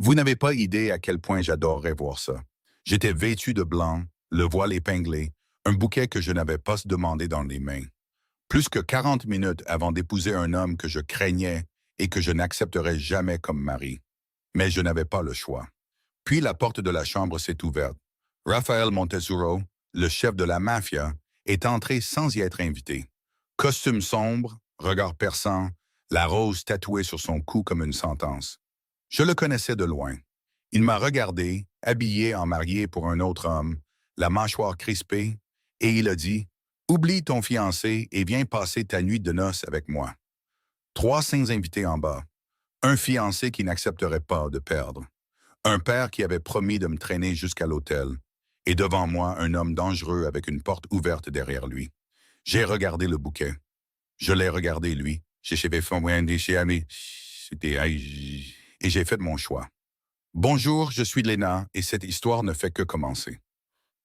Vous n'avez pas idée à quel point j'adorerais voir ça. J'étais vêtu de blanc, le voile épinglé, un bouquet que je n'avais pas demandé dans les mains. Plus que 40 minutes avant d'épouser un homme que je craignais et que je n'accepterais jamais comme mari. Mais je n'avais pas le choix. Puis la porte de la chambre s'est ouverte. Raphaël Montesuro, le chef de la mafia, est entré sans y être invité. Costume sombre, regard perçant, la rose tatouée sur son cou comme une sentence. Je le connaissais de loin. Il m'a regardé, habillé en marié pour un autre homme, la mâchoire crispée, et il a dit « Oublie ton fiancé et viens passer ta nuit de noces avec moi. » 3 saints invités en bas. Un fiancé qui n'accepterait pas de perdre. Un père qui avait promis de me traîner jusqu'à l'hôtel. Et devant moi, un homme dangereux avec une porte ouverte derrière lui. J'ai regardé le bouquet. Je l'ai regardé, lui. Et j'ai fait mon choix. Bonjour, je suis Léna et cette histoire ne fait que commencer.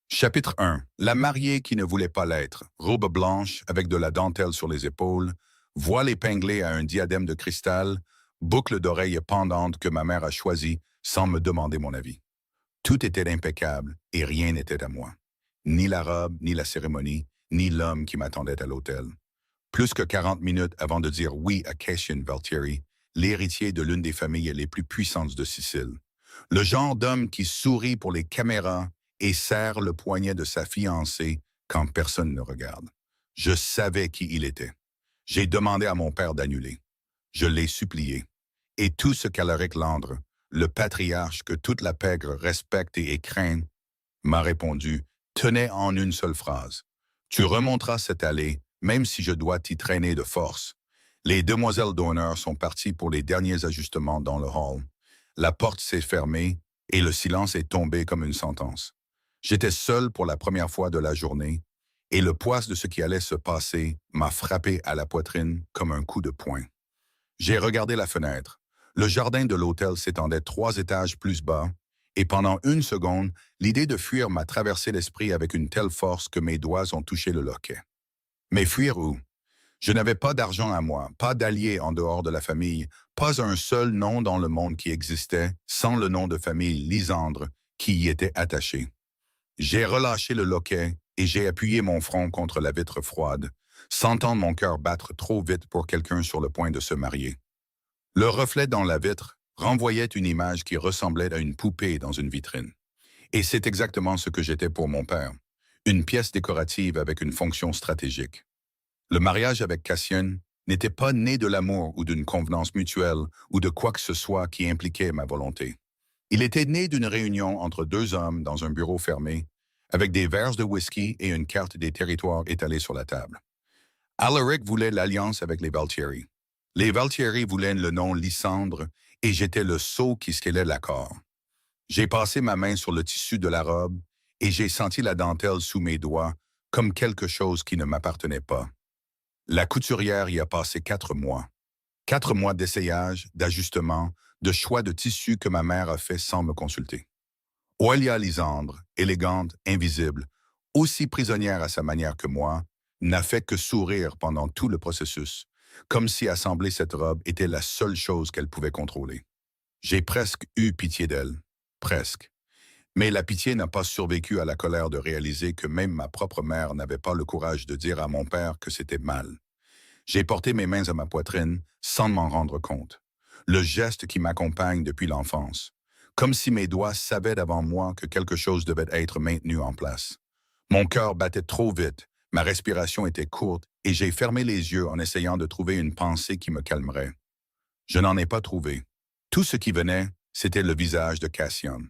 Chapitre 1. La mariée qui ne voulait pas l'être. Robe blanche avec de la dentelle sur les épaules, voile épinglé à un diadème de cristal, boucle d'oreilles pendantes que ma mère a choisies sans me demander mon avis. Tout était impeccable et rien n'était à moi. Ni la robe, ni la cérémonie, ni l'homme qui m'attendait à l'hôtel. Plus que 40 minutes avant de dire oui à Cassian Valtieri, l'héritier de l'une des familles les plus puissantes de Sicile. Le genre d'homme qui sourit pour les caméras et serre le poignet de sa fiancée quand personne ne regarde. Je savais qui il était. J'ai demandé à mon père d'annuler. Je l'ai supplié. Et tout ce qu'Alaric Landre, le patriarche que toute la pègre respecte et craint, m'a répondu, tenait en une seule phrase. Tu remonteras cette allée, même si je dois t'y traîner de force. Les demoiselles d'honneur sont parties pour les derniers ajustements dans le hall. La porte s'est fermée et le silence est tombé comme une sentence. J'étais seul pour la première fois de la journée et le poids de ce qui allait se passer m'a frappé à la poitrine comme un coup de poing. J'ai regardé la fenêtre. Le jardin de l'hôtel s'étendait 3 étages plus bas et pendant une seconde, l'idée de fuir m'a traversé l'esprit avec une telle force que mes doigts ont touché le loquet. Mais fuir où? Je n'avais pas d'argent à moi, pas d'alliés en dehors de la famille, pas un seul nom dans le monde qui existait, sans le nom de famille Lisandre qui y était attaché. J'ai relâché le loquet et j'ai appuyé mon front contre la vitre froide, sentant mon cœur battre trop vite pour quelqu'un sur le point de se marier. Le reflet dans la vitre renvoyait une image qui ressemblait à une poupée dans une vitrine. Et c'est exactement ce que j'étais pour mon père, une pièce décorative avec une fonction stratégique. Le mariage avec Cassian n'était pas né de l'amour ou d'une convenance mutuelle ou de quoi que ce soit qui impliquait ma volonté. Il était né d'une réunion entre 2 hommes dans un bureau fermé, avec des verres de whisky et une carte des territoires étalée sur la table. Alaric voulait l'alliance avec les Valtieri. Les Valtieri voulaient le nom Lysandre et j'étais le sceau qui scellait l'accord. J'ai passé ma main sur le tissu de la robe et j'ai senti la dentelle sous mes doigts comme quelque chose qui ne m'appartenait pas. La couturière y a passé 4 mois. 4 mois d'essayage, d'ajustement, de choix de tissu que ma mère a fait sans me consulter. Oelia Lysandre, élégante, invisible, aussi prisonnière à sa manière que moi, n'a fait que sourire pendant tout le processus, comme si assembler cette robe était la seule chose qu'elle pouvait contrôler. J'ai presque eu pitié d'elle. Presque. Mais la pitié n'a pas survécu à la colère de réaliser que même ma propre mère n'avait pas le courage de dire à mon père que c'était mal. J'ai porté mes mains à ma poitrine sans m'en rendre compte. Le geste qui m'accompagne depuis l'enfance. Comme si mes doigts savaient d'avant moi que quelque chose devait être maintenu en place. Mon cœur battait trop vite, ma respiration était courte et j'ai fermé les yeux en essayant de trouver une pensée qui me calmerait. Je n'en ai pas trouvé. Tout ce qui venait, c'était le visage de Cassian.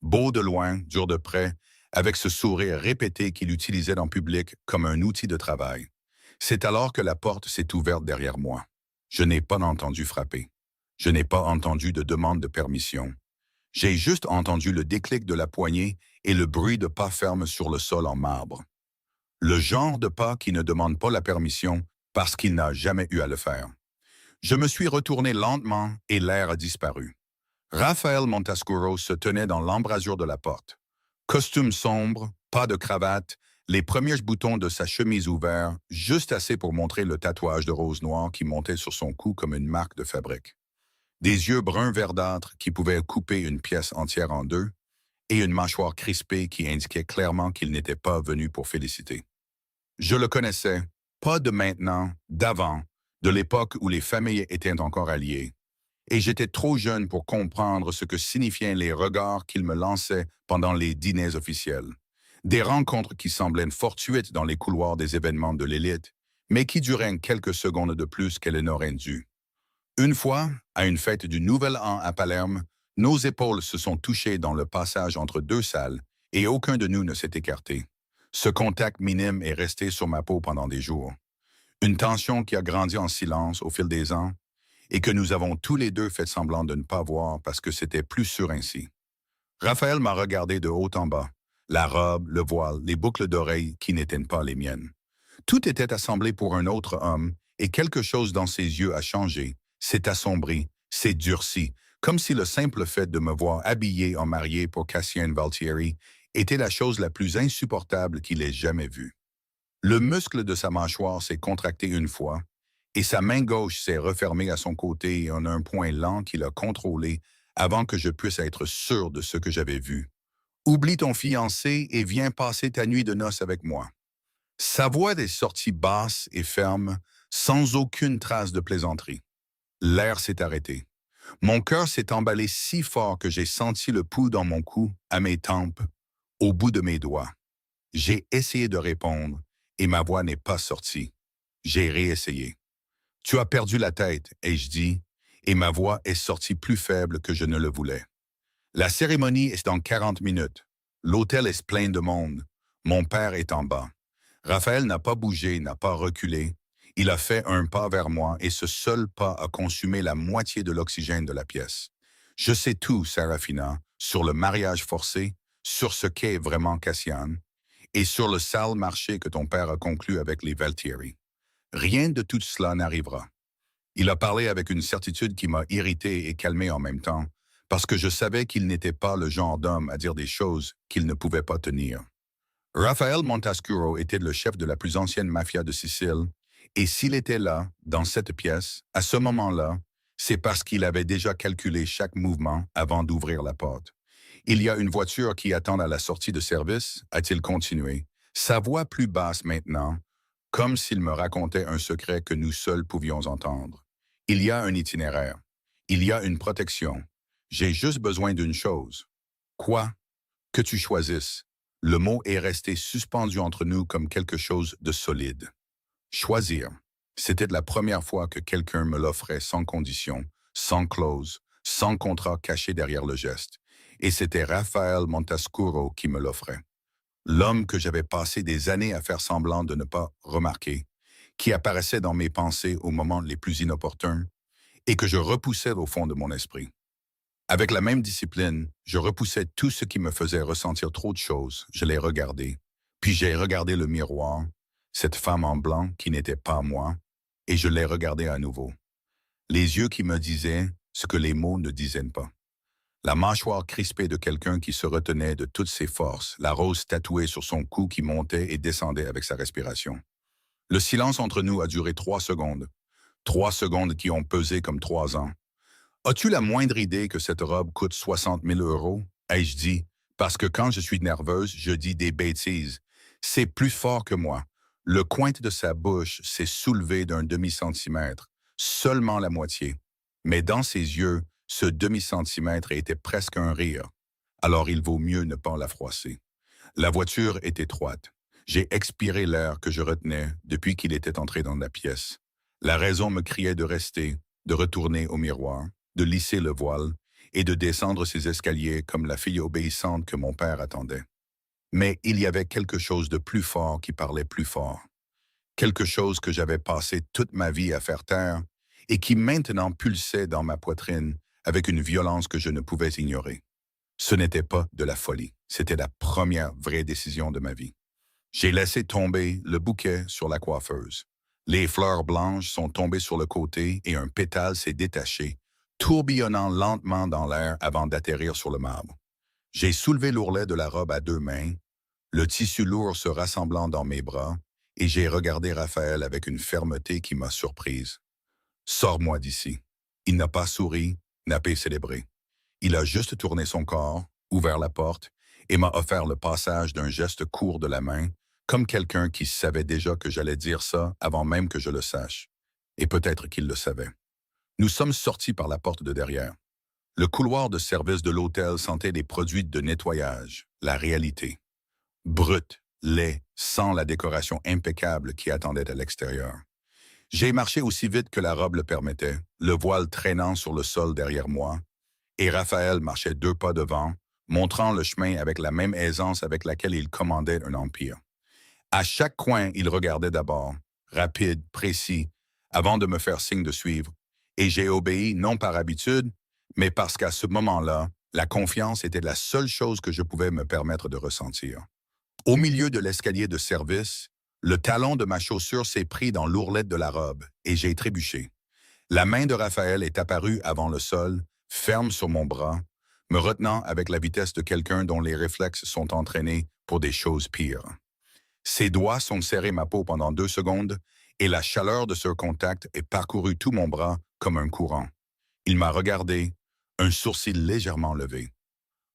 Beau de loin, dur de près, avec ce sourire répété qu'il utilisait en public comme un outil de travail. C'est alors que la porte s'est ouverte derrière moi. Je n'ai pas entendu frapper. Je n'ai pas entendu de demande de permission. J'ai juste entendu le déclic de la poignée et le bruit de pas fermes sur le sol en marbre. Le genre de pas qui ne demande pas la permission parce qu'il n'a jamais eu à le faire. Je me suis retourné lentement et l'air a disparu. Raphaël Montascuro se tenait dans l'embrasure de la porte. Costume sombre, pas de cravate, les premiers boutons de sa chemise ouverts, juste assez pour montrer le tatouage de rose noire qui montait sur son cou comme une marque de fabrique. Des yeux bruns verdâtres qui pouvaient couper une pièce entière en deux, et une mâchoire crispée qui indiquait clairement qu'il n'était pas venu pour féliciter. Je le connaissais, pas de maintenant, d'avant, de l'époque où les familles étaient encore alliées, et j'étais trop jeune pour comprendre ce que signifiaient les regards qu'il me lançait pendant les dîners officiels. Des rencontres qui semblaient fortuites dans les couloirs des événements de l'élite, mais qui duraient quelques secondes de plus qu'elles n'auraient dû. Une fois, à une fête du Nouvel An à Palerme, nos épaules se sont touchées dans le passage entre deux salles et aucun de nous ne s'est écarté. Ce contact minime est resté sur ma peau pendant des jours. Une tension qui a grandi en silence au fil des ans et que nous avons tous les deux fait semblant de ne pas voir parce que c'était plus sûr ainsi. Raphaël m'a regardé de haut en bas, la robe, le voile, les boucles d'oreilles qui n'étaient pas les miennes. Tout était assemblé pour un autre homme et quelque chose dans ses yeux a changé, s'est assombri, s'est durci, comme si le simple fait de me voir habillé en marié pour Cassien Valtieri était la chose la plus insupportable qu'il ait jamais vue. Le muscle de sa mâchoire s'est contracté une fois, et sa main gauche s'est refermée à son côté en un point lent qu'il a contrôlé avant que je puisse être sûr de ce que j'avais vu. Oublie ton fiancé et viens passer ta nuit de noces avec moi. Sa voix est sortie basse et ferme, sans aucune trace de plaisanterie. L'air s'est arrêté. Mon cœur s'est emballé si fort que j'ai senti le pouls dans mon cou, à mes tempes, au bout de mes doigts. J'ai essayé de répondre, et ma voix n'est pas sortie. J'ai réessayé. Tu as perdu la tête, ai-je dit, et ma voix est sortie plus faible que je ne le voulais. La cérémonie est dans 40 minutes. L'hôtel est plein de monde. Mon père est en bas. Raphaël n'a pas bougé, n'a pas reculé. Il a fait un pas vers moi et ce seul pas a consumé la moitié de l'oxygène de la pièce. Je sais tout, Sarafina, sur le mariage forcé, sur ce qu'est vraiment Cassian, et sur le sale marché que ton père a conclu avec les Valtieri. Rien de tout cela n'arrivera. Il a parlé avec une certitude qui m'a irrité et calmé en même temps, parce que je savais qu'il n'était pas le genre d'homme à dire des choses qu'il ne pouvait pas tenir. Raphaël Montascuro était le chef de la plus ancienne mafia de Sicile, et s'il était là, dans cette pièce, à ce moment-là, c'est parce qu'il avait déjà calculé chaque mouvement avant d'ouvrir la porte. Il y a une voiture qui attend à la sortie de service, a-t-il continué, sa voix plus basse maintenant, comme s'il me racontait un secret que nous seuls pouvions entendre. Il y a un itinéraire. Il y a une protection. J'ai juste besoin d'une chose. Quoi? Que tu choisisses. Le mot est resté suspendu entre nous comme quelque chose de solide. Choisir. C'était la première fois que quelqu'un me l'offrait sans condition, sans clause, sans contrat caché derrière le geste. Et c'était Raphaël Montascuro qui me l'offrait. L'homme que j'avais passé des années à faire semblant de ne pas remarquer, qui apparaissait dans mes pensées aux moments les plus inopportuns et que je repoussais au fond de mon esprit. Avec la même discipline, je repoussais tout ce qui me faisait ressentir trop de choses. Je l'ai regardé. Puis j'ai regardé le miroir, cette femme en blanc qui n'était pas moi, et je l'ai regardée à nouveau. Les yeux qui me disaient ce que les mots ne disaient pas. La mâchoire crispée de quelqu'un qui se retenait de toutes ses forces, la rose tatouée sur son cou qui montait et descendait avec sa respiration. Le silence entre nous a duré 3 secondes. 3 secondes qui ont pesé comme 3 ans. As-tu la moindre idée que cette robe coûte 60 000 €? Ai-je dit, parce que quand je suis nerveuse, je dis des bêtises. C'est plus fort que moi. Le coin de sa bouche s'est soulevé d'un demi-centimètre, seulement la moitié. Mais dans ses yeux, ce demi-centimètre était presque un rire. Alors il vaut mieux ne pas la froisser. La voiture est étroite. J'ai expiré l'air que je retenais depuis qu'il était entré dans la pièce. La raison me criait de rester, de retourner au miroir, de lisser le voile et de descendre ses escaliers comme la fille obéissante que mon père attendait. Mais il y avait quelque chose de plus fort qui parlait plus fort. Quelque chose que j'avais passé toute ma vie à faire taire et qui maintenant pulsait dans ma poitrine avec une violence que je ne pouvais ignorer. Ce n'était pas de la folie, c'était la première vraie décision de ma vie. J'ai laissé tomber le bouquet sur la coiffeuse. Les fleurs blanches sont tombées sur le côté et un pétale s'est détaché, tourbillonnant lentement dans l'air avant d'atterrir sur le marbre. J'ai soulevé l'ourlet de la robe à 2 mains, le tissu lourd se rassemblant dans mes bras, et j'ai regardé Raphaël avec une fermeté qui m'a surprise. « Sors-moi d'ici. » Il n'a pas souri, nappé célébré. Il a juste tourné son corps, ouvert la porte et m'a offert le passage d'un geste court de la main, comme quelqu'un qui savait déjà que j'allais dire ça avant même que je le sache. Et peut-être qu'il le savait. Nous sommes sortis par la porte de derrière. Le couloir de service de l'hôtel sentait les produits de nettoyage, la réalité. Brut, laid, sans la décoration impeccable qui attendait à l'extérieur. J'ai marché aussi vite que la robe le permettait, le voile traînant sur le sol derrière moi, et Raphaël marchait 2 pas devant, montrant le chemin avec la même aisance avec laquelle il commandait un empire. À chaque coin, il regardait d'abord, rapide, précis, avant de me faire signe de suivre, et j'ai obéi non par habitude, mais parce qu'à ce moment-là, la confiance était la seule chose que je pouvais me permettre de ressentir. Au milieu de l'escalier de service, le talon de ma chaussure s'est pris dans l'ourlette de la robe, et j'ai trébuché. La main de Raphaël est apparue avant le sol, ferme sur mon bras, me retenant avec la vitesse de quelqu'un dont les réflexes sont entraînés pour des choses pires. Ses doigts sont serrés ma peau pendant 2 secondes et la chaleur de ce contact est parcouru tout mon bras comme un courant. Il m'a regardé, un sourcil légèrement levé.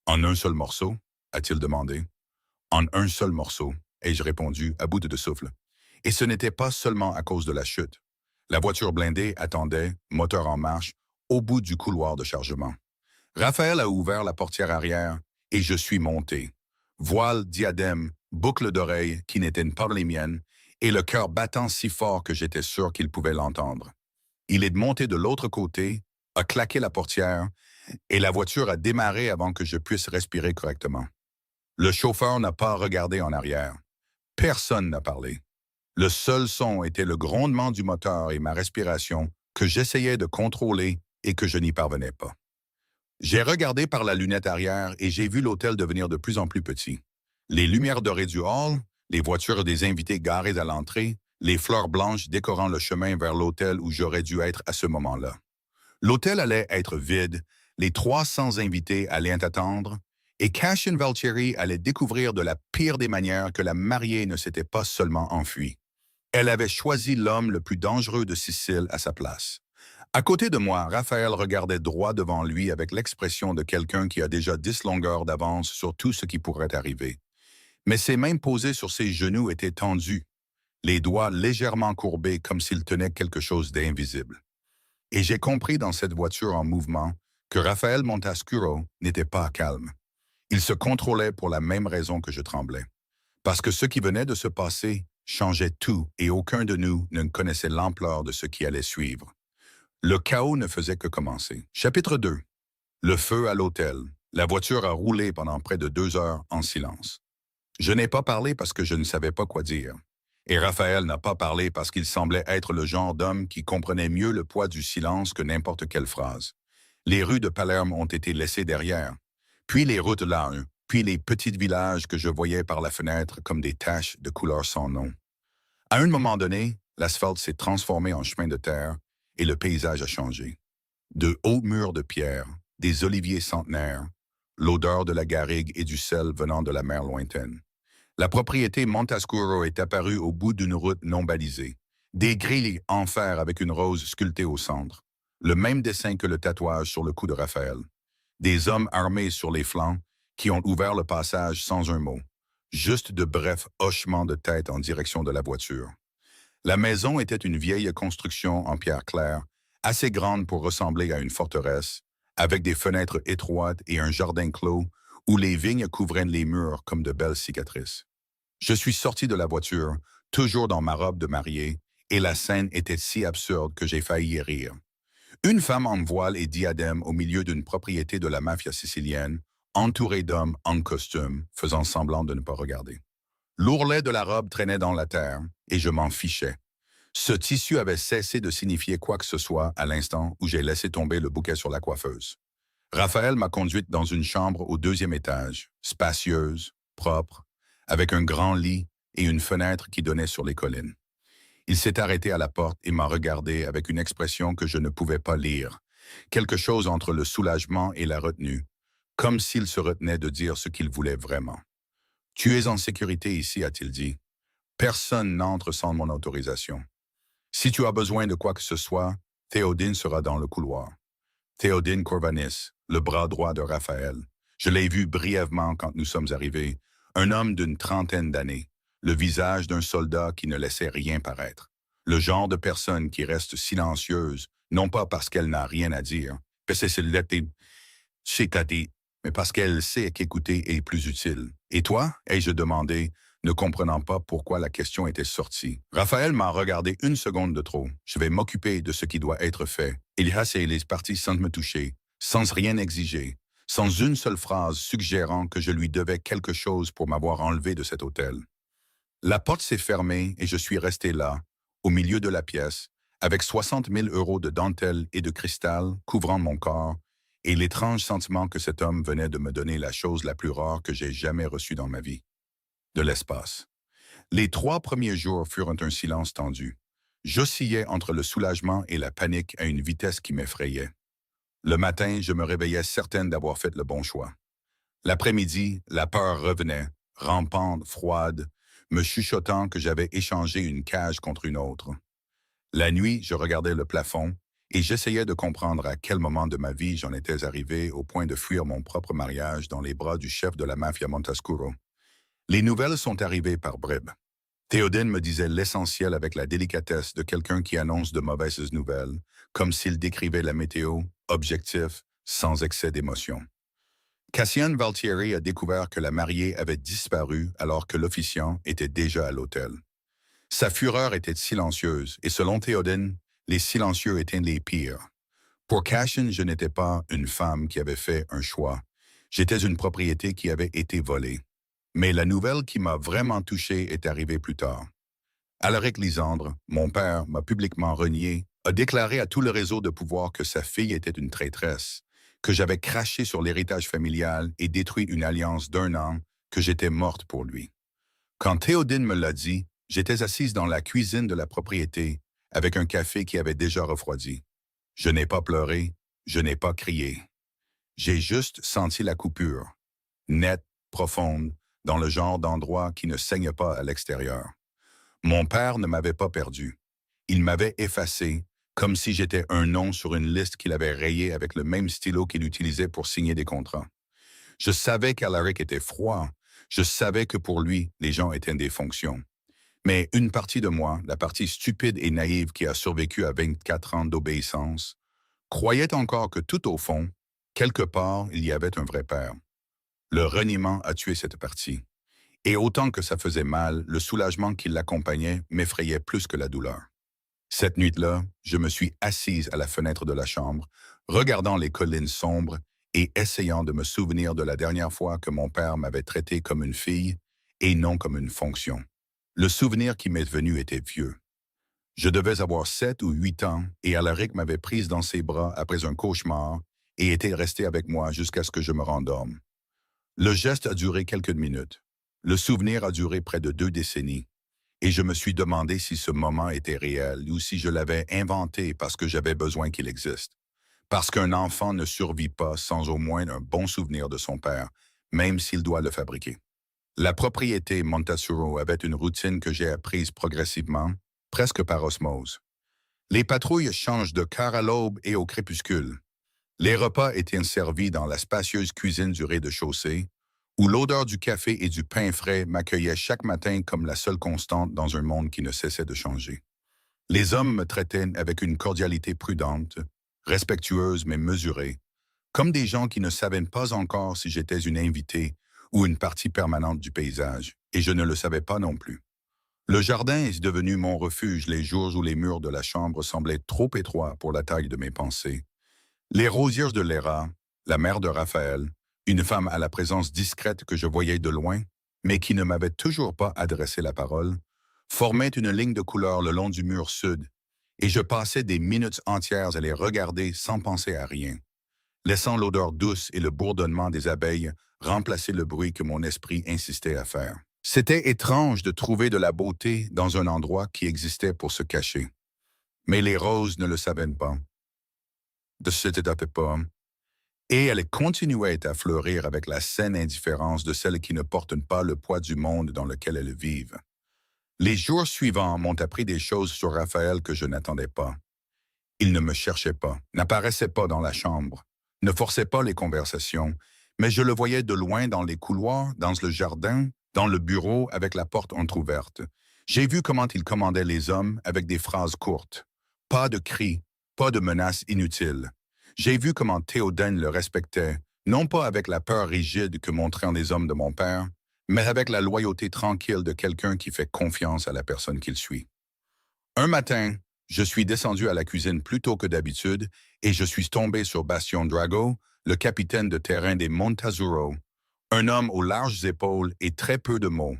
En un seul morceau, a-t-il demandé. En un seul morceau, ai-je répondu à bout de souffle. Et ce n'était pas seulement à cause de la chute. La voiture blindée attendait, moteur en marche, au bout du couloir de chargement. Raphaël a ouvert la portière arrière et je suis monté. Voile, diadème, boucle d'oreille qui n'étaient pas les miennes et le cœur battant si fort que j'étais sûr qu'il pouvait l'entendre. Il est monté de l'autre côté, a claqué la portière et la voiture a démarré avant que je puisse respirer correctement. Le chauffeur n'a pas regardé en arrière. Personne n'a parlé. Le seul son était le grondement du moteur et ma respiration que j'essayais de contrôler et que je n'y parvenais pas. J'ai regardé par la lunette arrière et j'ai vu l'hôtel devenir de plus en plus petit. Les lumières dorées du hall, les voitures des invités garées à l'entrée, les fleurs blanches décorant le chemin vers l'hôtel où j'aurais dû être à ce moment-là. L'hôtel allait être vide, les 300 invités allaient attendre, et Cashin Valtieri allait découvrir de la pire des manières que la mariée ne s'était pas seulement enfuie. Elle avait choisi l'homme le plus dangereux de Sicile à sa place. À côté de moi, Raphaël regardait droit devant lui avec l'expression de quelqu'un qui a déjà 10 longueurs d'avance sur tout ce qui pourrait arriver. Mais ses mains posées sur ses genoux étaient tendues, les doigts légèrement courbés comme s'il tenait quelque chose d'invisible. Et j'ai compris dans cette voiture en mouvement que Raphaël Montascuro n'était pas calme. Il se contrôlait pour la même raison que je tremblais. Parce que ce qui venait de se passer changeait tout et aucun de nous ne connaissait l'ampleur de ce qui allait suivre. Le chaos ne faisait que commencer. Chapitre 2. Le feu à l'hôtel. La voiture a roulé pendant près de 2 heures en silence. Je n'ai pas parlé parce que je ne savais pas quoi dire. Et Raphaël n'a pas parlé parce qu'il semblait être le genre d'homme qui comprenait mieux le poids du silence que n'importe quelle phrase. Les rues de Palerme ont été laissées derrière, puis les routes larges, puis les petits villages que je voyais par la fenêtre comme des taches de couleur sans nom. À un moment donné, l'asphalte s'est transformé en chemin de terre et le paysage a changé. De hauts murs de pierre, des oliviers centenaires, l'odeur de la garrigue et du sel venant de la mer lointaine. La propriété Montascuro est apparue au bout d'une route non balisée. Des grilles en fer avec une rose sculptée au centre. Le même dessin que le tatouage sur le cou de Raphaël. Des hommes armés sur les flancs qui ont ouvert le passage sans un mot. Juste de brefs hochements de tête en direction de la voiture. La maison était une vieille construction en pierre claire, assez grande pour ressembler à une forteresse, avec des fenêtres étroites et un jardin clos où les vignes couvraient les murs comme de belles cicatrices. Je suis sorti de la voiture, toujours dans ma robe de mariée, et la scène était si absurde que j'ai failli y rire. Une femme en voile et diadème au milieu d'une propriété de la mafia sicilienne, entourée d'hommes en costume, faisant semblant de ne pas regarder. L'ourlet de la robe traînait dans la terre, et je m'en fichais. Ce tissu avait cessé de signifier quoi que ce soit à l'instant où j'ai laissé tomber le bouquet sur la coiffeuse. Raphaël m'a conduite dans une chambre au 2e étage, spacieuse, propre, avec un grand lit et une fenêtre qui donnait sur les collines. Il s'est arrêté à la porte et m'a regardé avec une expression que je ne pouvais pas lire, quelque chose entre le soulagement et la retenue, comme s'il se retenait de dire ce qu'il voulait vraiment. « Tu es en sécurité ici », a-t-il dit. « Personne n'entre sans mon autorisation. Si tu as besoin de quoi que ce soit, Théodine sera dans le couloir. Théodine Corvanis, le bras droit de Raphaël. Je l'ai vu brièvement quand nous sommes arrivés. Un homme d'une trentaine d'années, le visage d'un soldat qui ne laissait rien paraître. Le genre de personne qui reste silencieuse, non pas parce qu'elle n'a rien à dire, c'est-à-dire, mais parce qu'elle sait qu'écouter est plus utile. Et toi, ai-je demandé, ne comprenant pas pourquoi la question était sortie. Raphaël m'a regardé une seconde de trop. Je vais m'occuper de ce qui doit être fait. Il a les parties sans me toucher, sans rien exiger, sans une seule phrase suggérant que je lui devais quelque chose pour m'avoir enlevé de cet hôtel. La porte s'est fermée et je suis resté là, au milieu de la pièce, avec 60 000 euros de dentelle et de cristal couvrant mon corps, et l'étrange sentiment que cet homme venait de me donner la chose la plus rare que j'ai jamais reçue dans ma vie, de l'espace. Les 3 premiers jours furent un silence tendu. J'oscillais entre le soulagement et la panique à une vitesse qui m'effrayait. Le matin, je me réveillais certaine d'avoir fait le bon choix. L'après-midi, la peur revenait, rampante, froide, me chuchotant que j'avais échangé une cage contre une autre. La nuit, je regardais le plafond et j'essayais de comprendre à quel moment de ma vie j'en étais arrivé au point de fuir mon propre mariage dans les bras du chef de la mafia Montascuro. Les nouvelles sont arrivées par bribes. Théodine me disait l'essentiel avec la délicatesse de quelqu'un qui annonce de mauvaises nouvelles, comme s'il décrivait la météo, objectif, sans excès d'émotion. Cassian Valtieri a découvert que la mariée avait disparu alors que l'officiant était déjà à l'hôtel. Sa fureur était silencieuse et selon Théodine, les silencieux étaient les pires. Pour Cassian, je n'étais pas une femme qui avait fait un choix. J'étais une propriété qui avait été volée. Mais la nouvelle qui m'a vraiment touché est arrivée plus tard. Alaric Lisandre, mon père, m'a publiquement renié, a déclaré à tout le réseau de pouvoir que sa fille était une traîtresse, que j'avais craché sur l'héritage familial et détruit une alliance d'1 an, que j'étais morte pour lui. Quand Théodine me l'a dit, j'étais assise dans la cuisine de la propriété, avec un café qui avait déjà refroidi. Je n'ai pas pleuré, je n'ai pas crié. J'ai juste senti la coupure, nette, profonde, dans le genre d'endroit qui ne saigne pas à l'extérieur. Mon père ne m'avait pas perdu. Il m'avait effacé, comme si j'étais un nom sur une liste qu'il avait rayée avec le même stylo qu'il utilisait pour signer des contrats. Je savais qu'Alaric était froid. Je savais que pour lui, les gens étaient des fonctions. Mais une partie de moi, la partie stupide et naïve qui a survécu à 24 ans d'obéissance, croyait encore que tout au fond, quelque part, il y avait un vrai père. Le reniement a tué cette partie. Et autant que ça faisait mal, le soulagement qui l'accompagnait m'effrayait plus que la douleur. Cette nuit-là, je me suis assise à la fenêtre de la chambre, regardant les collines sombres et essayant de me souvenir de la dernière fois que mon père m'avait traité comme une fille et non comme une fonction. Le souvenir qui m'est venu était vieux. Je devais avoir 7 ou 8 ans et Alaric m'avait prise dans ses bras après un cauchemar et était resté avec moi jusqu'à ce que je me rendorme. Le geste a duré quelques minutes. Le souvenir a duré près de 2 décennies. Et je me suis demandé si ce moment était réel ou si je l'avais inventé parce que j'avais besoin qu'il existe. Parce qu'un enfant ne survit pas sans au moins un bon souvenir de son père, même s'il doit le fabriquer. La propriété Montasuro avait une routine que j'ai apprise progressivement, presque par osmose. Les patrouilles changent de quart à l'aube et au crépuscule. Les repas étaient servis dans la spacieuse cuisine du rez-de-chaussée, où l'odeur du café et du pain frais m'accueillait chaque matin comme la seule constante dans un monde qui ne cessait de changer. Les hommes me traitaient avec une cordialité prudente, respectueuse mais mesurée, comme des gens qui ne savaient pas encore si j'étais une invitée ou une partie permanente du paysage, et je ne le savais pas non plus. Le jardin est devenu mon refuge les jours où les murs de la chambre semblaient trop étroits pour la taille de mes pensées. Les rosiers de Léra, la mère de Raphaël, une femme à la présence discrète que je voyais de loin, mais qui ne m'avait toujours pas adressé la parole, formaient une ligne de couleur le long du mur sud, et je passais des minutes entières à les regarder sans penser à rien, laissant l'odeur douce et le bourdonnement des abeilles remplacer le bruit que mon esprit insistait à faire. C'était étrange de trouver de la beauté dans un endroit qui existait pour se cacher. Mais les roses ne le savaient pas. De ce n'était pas. Et elles continuaient à fleurir avec la saine indifférence de celles qui ne portent pas le poids du monde dans lequel elles vivent. Les jours suivants m'ont appris des choses sur Raphaël que je n'attendais pas. Il ne me cherchait pas, n'apparaissait pas dans la chambre, ne forçait pas les conversations, mais je le voyais de loin dans les couloirs, dans le jardin, dans le bureau avec la porte entr'ouverte. J'ai vu comment il commandait les hommes avec des phrases courtes. Pas de cris, pas de menaces inutiles. J'ai vu comment Théoden le respectait, non pas avec la peur rigide que montraient les hommes de mon père, mais avec la loyauté tranquille de quelqu'un qui fait confiance à la personne qu'il suit. Un matin, je suis descendu à la cuisine plus tôt que d'habitude et je suis tombé sur Bastien Drago, le capitaine de terrain des Montazuro, un homme aux larges épaules et très peu de mots.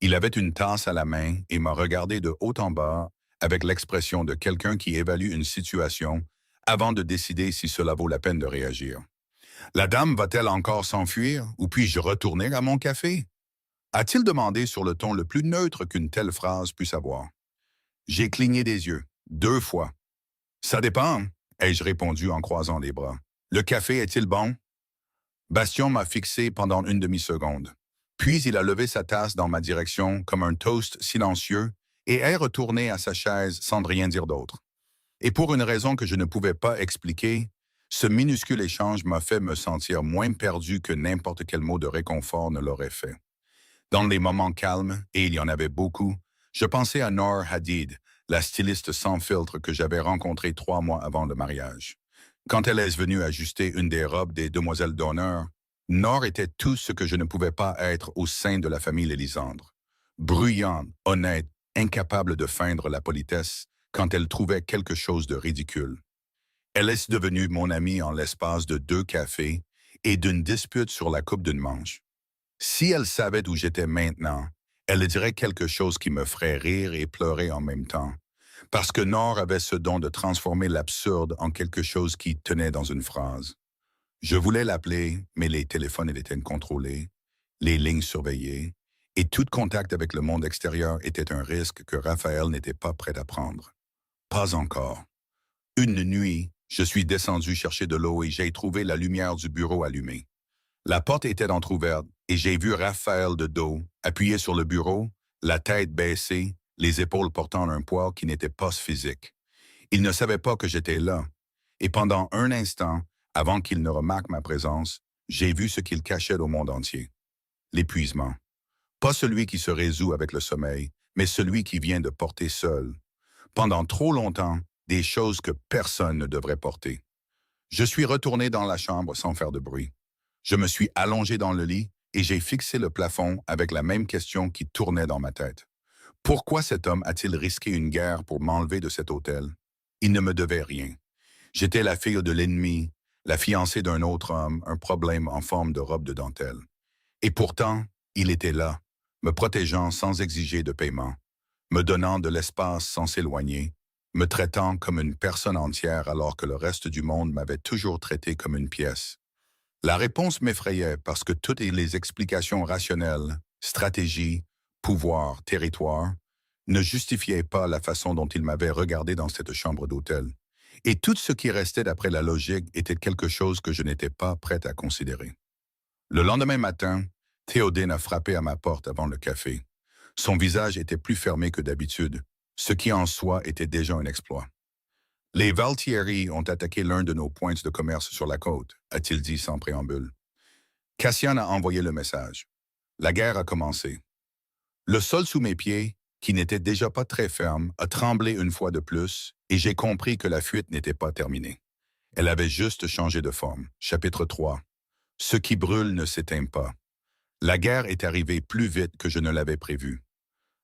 Il avait une tasse à la main et m'a regardé de haut en bas avec l'expression de quelqu'un qui évalue une situation avant de décider si cela vaut la peine de réagir. La dame va-t-elle encore s'enfuir ou puis-je retourner à mon café? A-t-il demandé sur le ton le plus neutre qu'une telle phrase puisse avoir? J'ai cligné des yeux, 2 fois. Ça dépend, ai-je répondu en croisant les bras. Le café est-il bon? Bastien m'a fixé pendant une demi-seconde. Puis il a levé sa tasse dans ma direction comme un toast silencieux et est retourné à sa chaise sans rien dire d'autre. Et pour une raison que je ne pouvais pas expliquer, ce minuscule échange m'a fait me sentir moins perdu que n'importe quel mot de réconfort ne l'aurait fait. Dans les moments calmes, et il y en avait beaucoup, je pensais à Noor Hadid, la styliste sans filtre que j'avais rencontrée 3 mois avant le mariage. Quand elle est venue ajuster une des robes des demoiselles d'honneur, Noor était tout ce que je ne pouvais pas être au sein de la famille Lélisandre. Bruyante, honnête, incapable de feindre la politesse quand elle trouvait quelque chose de ridicule. Elle est devenue mon amie en l'espace de 2 cafés et d'une dispute sur la coupe d'une manche. Si elle savait d'où j'étais maintenant, elle dirait quelque chose qui me ferait rire et pleurer en même temps. Parce que Noor avait ce don de transformer l'absurde en quelque chose qui tenait dans une phrase. Je voulais l'appeler, mais les téléphones étaient contrôlés, les lignes surveillées, et tout contact avec le monde extérieur était un risque que Raphaël n'était pas prêt à prendre. Pas encore. Une nuit, je suis descendu chercher de l'eau et j'ai trouvé la lumière du bureau allumée. La porte était entr'ouverte et j'ai vu Raphaël de dos, appuyé sur le bureau, la tête baissée, les épaules portant un poids qui n'était pas physique. Il ne savait pas que j'étais là. Et pendant un instant, avant qu'il ne remarque ma présence, j'ai vu ce qu'il cachait au monde entier. L'épuisement. Pas celui qui se résout avec le sommeil, mais celui qui vient de porter seul. Pendant trop longtemps, des choses que personne ne devrait porter. Je suis retourné dans la chambre sans faire de bruit. Je me suis allongé dans le lit et j'ai fixé le plafond avec la même question qui tournait dans ma tête. Pourquoi cet homme a-t-il risqué une guerre pour m'enlever de cet hôtel? Il ne me devait rien. J'étais la fille de l'ennemi, la fiancée d'un autre homme, un problème en forme de robe de dentelle. Et pourtant, il était là, me protégeant sans exiger de paiement, me donnant de l'espace sans s'éloigner, me traitant comme une personne entière alors que le reste du monde m'avait toujours traité comme une pièce. La réponse m'effrayait parce que toutes les explications rationnelles, stratégie, pouvoir, territoire, ne justifiaient pas la façon dont il m'avait regardé dans cette chambre d'hôtel. Et tout ce qui restait d'après la logique était quelque chose que je n'étais pas prêt à considérer. Le lendemain matin, Théodine a frappé à ma porte avant le café. Son visage était plus fermé que d'habitude, ce qui en soi était déjà un exploit. Les Valtieri ont attaqué l'un de nos points de commerce sur la côte, a-t-il dit sans préambule. Cassian a envoyé le message. La guerre a commencé. Le sol sous mes pieds, qui n'était déjà pas très ferme, a tremblé une fois de plus, et j'ai compris que la fuite n'était pas terminée. Elle avait juste changé de forme. Chapitre 3. Ce qui brûle ne s'éteint pas. La guerre est arrivée plus vite que je ne l'avais prévu.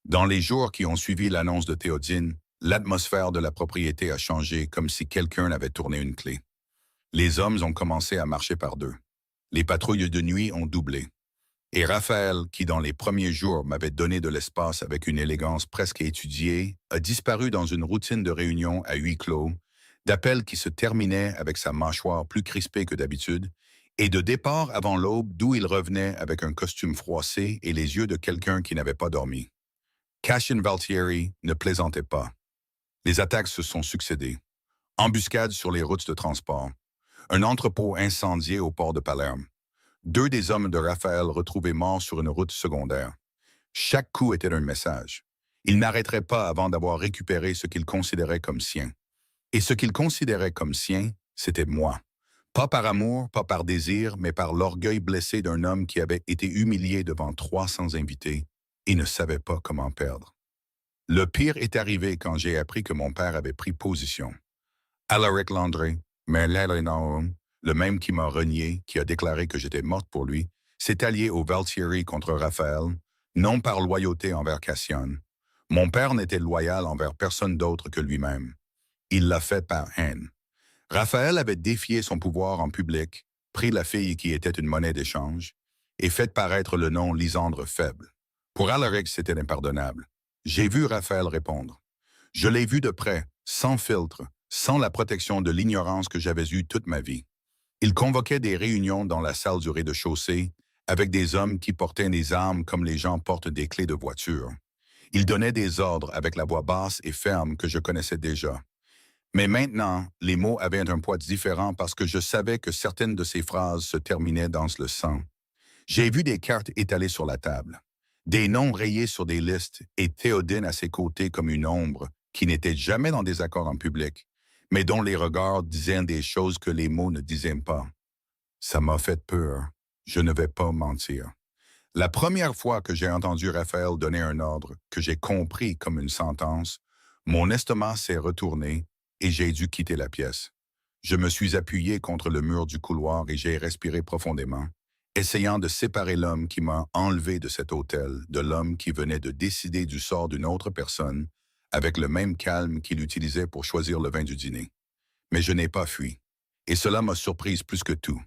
Dans les jours qui ont suivi l'annonce de Théodine, l'atmosphère de la propriété a changé comme si quelqu'un avait tourné une clé. Les hommes ont commencé à marcher par deux. Les patrouilles de nuit ont doublé. Et Raphaël, qui dans les premiers jours m'avait donné de l'espace avec une élégance presque étudiée, a disparu dans une routine de réunions à huis clos, d'appels qui se terminaient avec sa mâchoire plus crispée que d'habitude, et de départ avant l'aube d'où il revenait avec un costume froissé et les yeux de quelqu'un qui n'avait pas dormi. Cassian Valtieri ne plaisantait pas. Les attaques se sont succédées. Embuscades sur les routes de transport. Un entrepôt incendié au port de Palerme. 2 des hommes de Raphaël retrouvés morts sur une route secondaire. Chaque coup était un message. Il n'arrêterait pas avant d'avoir récupéré ce qu'il considérait comme sien. Et ce qu'il considérait comme sien, c'était moi. Pas par amour, pas par désir, mais par l'orgueil blessé d'un homme qui avait été humilié devant 300 invités et ne savait pas comment perdre. Le pire est arrivé quand j'ai appris que mon père avait pris position. Alaric Landry, Merlin, le même qui m'a renié, qui a déclaré que j'étais morte pour lui, s'est allié au Valtieri contre Raphaël, non par loyauté envers Cassian. Mon père n'était loyal envers personne d'autre que lui-même. Il l'a fait par haine. Raphaël avait défié son pouvoir en public, pris la fille qui était une monnaie d'échange, et fait paraître le nom Lysandre faible. Pour Alaric, c'était impardonnable. J'ai vu Raphaël répondre. Je l'ai vu de près, sans filtre, sans la protection de l'ignorance que j'avais eue toute ma vie. Il convoquait des réunions dans la salle du rez-de-chaussée avec des hommes qui portaient des armes comme les gens portent des clés de voiture. Il donnait des ordres avec la voix basse et ferme que je connaissais déjà. Mais maintenant, les mots avaient un poids différent parce que je savais que certaines de ces phrases se terminaient dans le sang. J'ai vu des cartes étalées sur la table, des noms rayés sur des listes et Théodine à ses côtés comme une ombre qui n'était jamais dans des accords en public, mais dont les regards disaient des choses que les mots ne disaient pas. Ça m'a fait peur. Je ne vais pas mentir. La première fois que j'ai entendu Raphaël donner un ordre que j'ai compris comme une sentence, mon estomac s'est retourné et j'ai dû quitter la pièce. Je me suis appuyé contre le mur du couloir et j'ai respiré profondément, essayant de séparer l'homme qui m'a enlevé de cet hôtel de l'homme qui venait de décider du sort d'une autre personne avec le même calme qu'il utilisait pour choisir le vin du dîner. Mais je n'ai pas fui. Et cela m'a surprise plus que tout.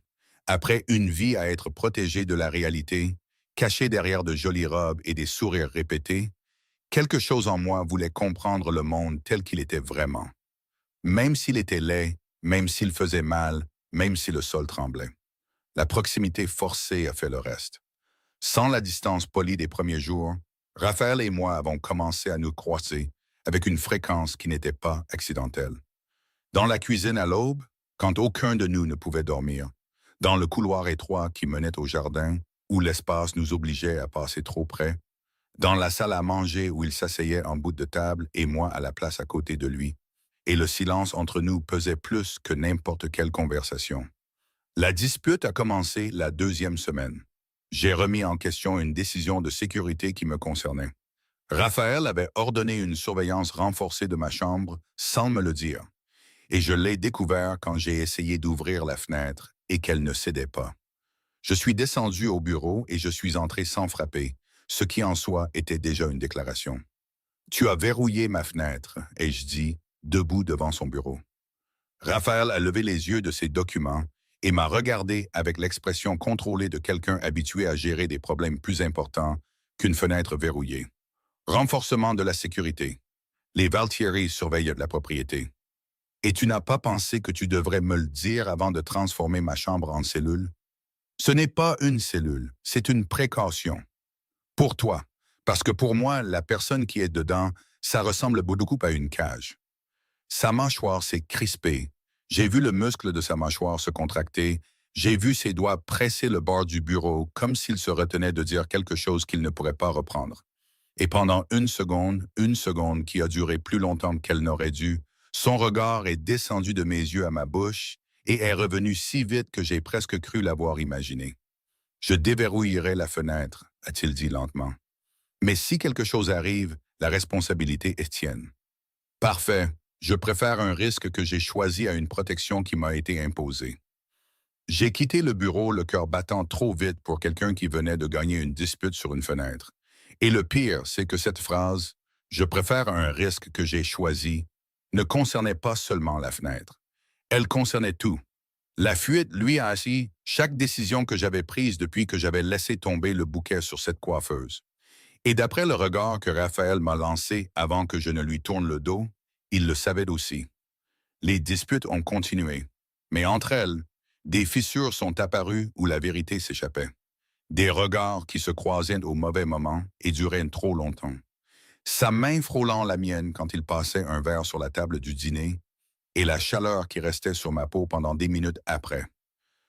Après une vie à être protégé de la réalité, caché derrière de jolies robes et des sourires répétés, quelque chose en moi voulait comprendre le monde tel qu'il était vraiment. Même s'il était laid, même s'il faisait mal, même si le sol tremblait. La proximité forcée a fait le reste. Sans la distance polie des premiers jours, Raphaël et moi avons commencé à nous croiser avec une fréquence qui n'était pas accidentelle. Dans la cuisine à l'aube, quand aucun de nous ne pouvait dormir, dans le couloir étroit qui menait au jardin, où l'espace nous obligeait à passer trop près, dans la salle à manger où il s'asseyait en bout de table et moi à la place à côté de lui, et le silence entre nous pesait plus que n'importe quelle conversation. La dispute a commencé la deuxième semaine. J'ai remis en question une décision de sécurité qui me concernait. Raphaël avait ordonné une surveillance renforcée de ma chambre sans me le dire, et je l'ai découvert quand j'ai essayé d'ouvrir la fenêtre et qu'elle ne cédait pas. Je suis descendu au bureau et je suis entré sans frapper, ce qui en soi était déjà une déclaration. Tu as verrouillé ma fenêtre, ai-je dit, debout devant son bureau. Raphaël a levé les yeux de ses documents et m'a regardé avec l'expression contrôlée de quelqu'un habitué à gérer des problèmes plus importants qu'une fenêtre verrouillée. Renforcement de la sécurité. Les Valtieri surveillent la propriété. Et tu n'as pas pensé que tu devrais me le dire avant de transformer ma chambre en cellule? Ce n'est pas une cellule, c'est une précaution. Pour toi, parce que pour moi, la personne qui est dedans, ça ressemble beaucoup à une cage. Sa mâchoire s'est crispée. J'ai vu le muscle de sa mâchoire se contracter. J'ai vu ses doigts presser le bord du bureau comme s'il se retenait de dire quelque chose qu'il ne pourrait pas reprendre. Et pendant une seconde qui a duré plus longtemps qu'elle n'aurait dû, son regard est descendu de mes yeux à ma bouche et est revenu si vite que j'ai presque cru l'avoir imaginé. Je déverrouillerai la fenêtre, a-t-il dit lentement. Mais si quelque chose arrive, la responsabilité est tienne. Parfait. Je préfère un risque que j'ai choisi à une protection qui m'a été imposée. J'ai quitté le bureau le cœur battant trop vite pour quelqu'un qui venait de gagner une dispute sur une fenêtre. Et le pire, c'est que cette phrase « je préfère un risque que j'ai choisi » ne concernait pas seulement la fenêtre. Elle concernait tout. La fuite, lui, a assis chaque décision que j'avais prise depuis que j'avais laissé tomber le bouquet sur cette coiffeuse. Et d'après le regard que Raphaël m'a lancé avant que je ne lui tourne le dos, il le savait aussi. Les disputes ont continué, mais entre elles, des fissures sont apparues où la vérité s'échappait. Des regards qui se croisaient au mauvais moment et duraient trop longtemps. Sa main frôlant la mienne quand il passait un verre sur la table du dîner et la chaleur qui restait sur ma peau pendant des minutes après.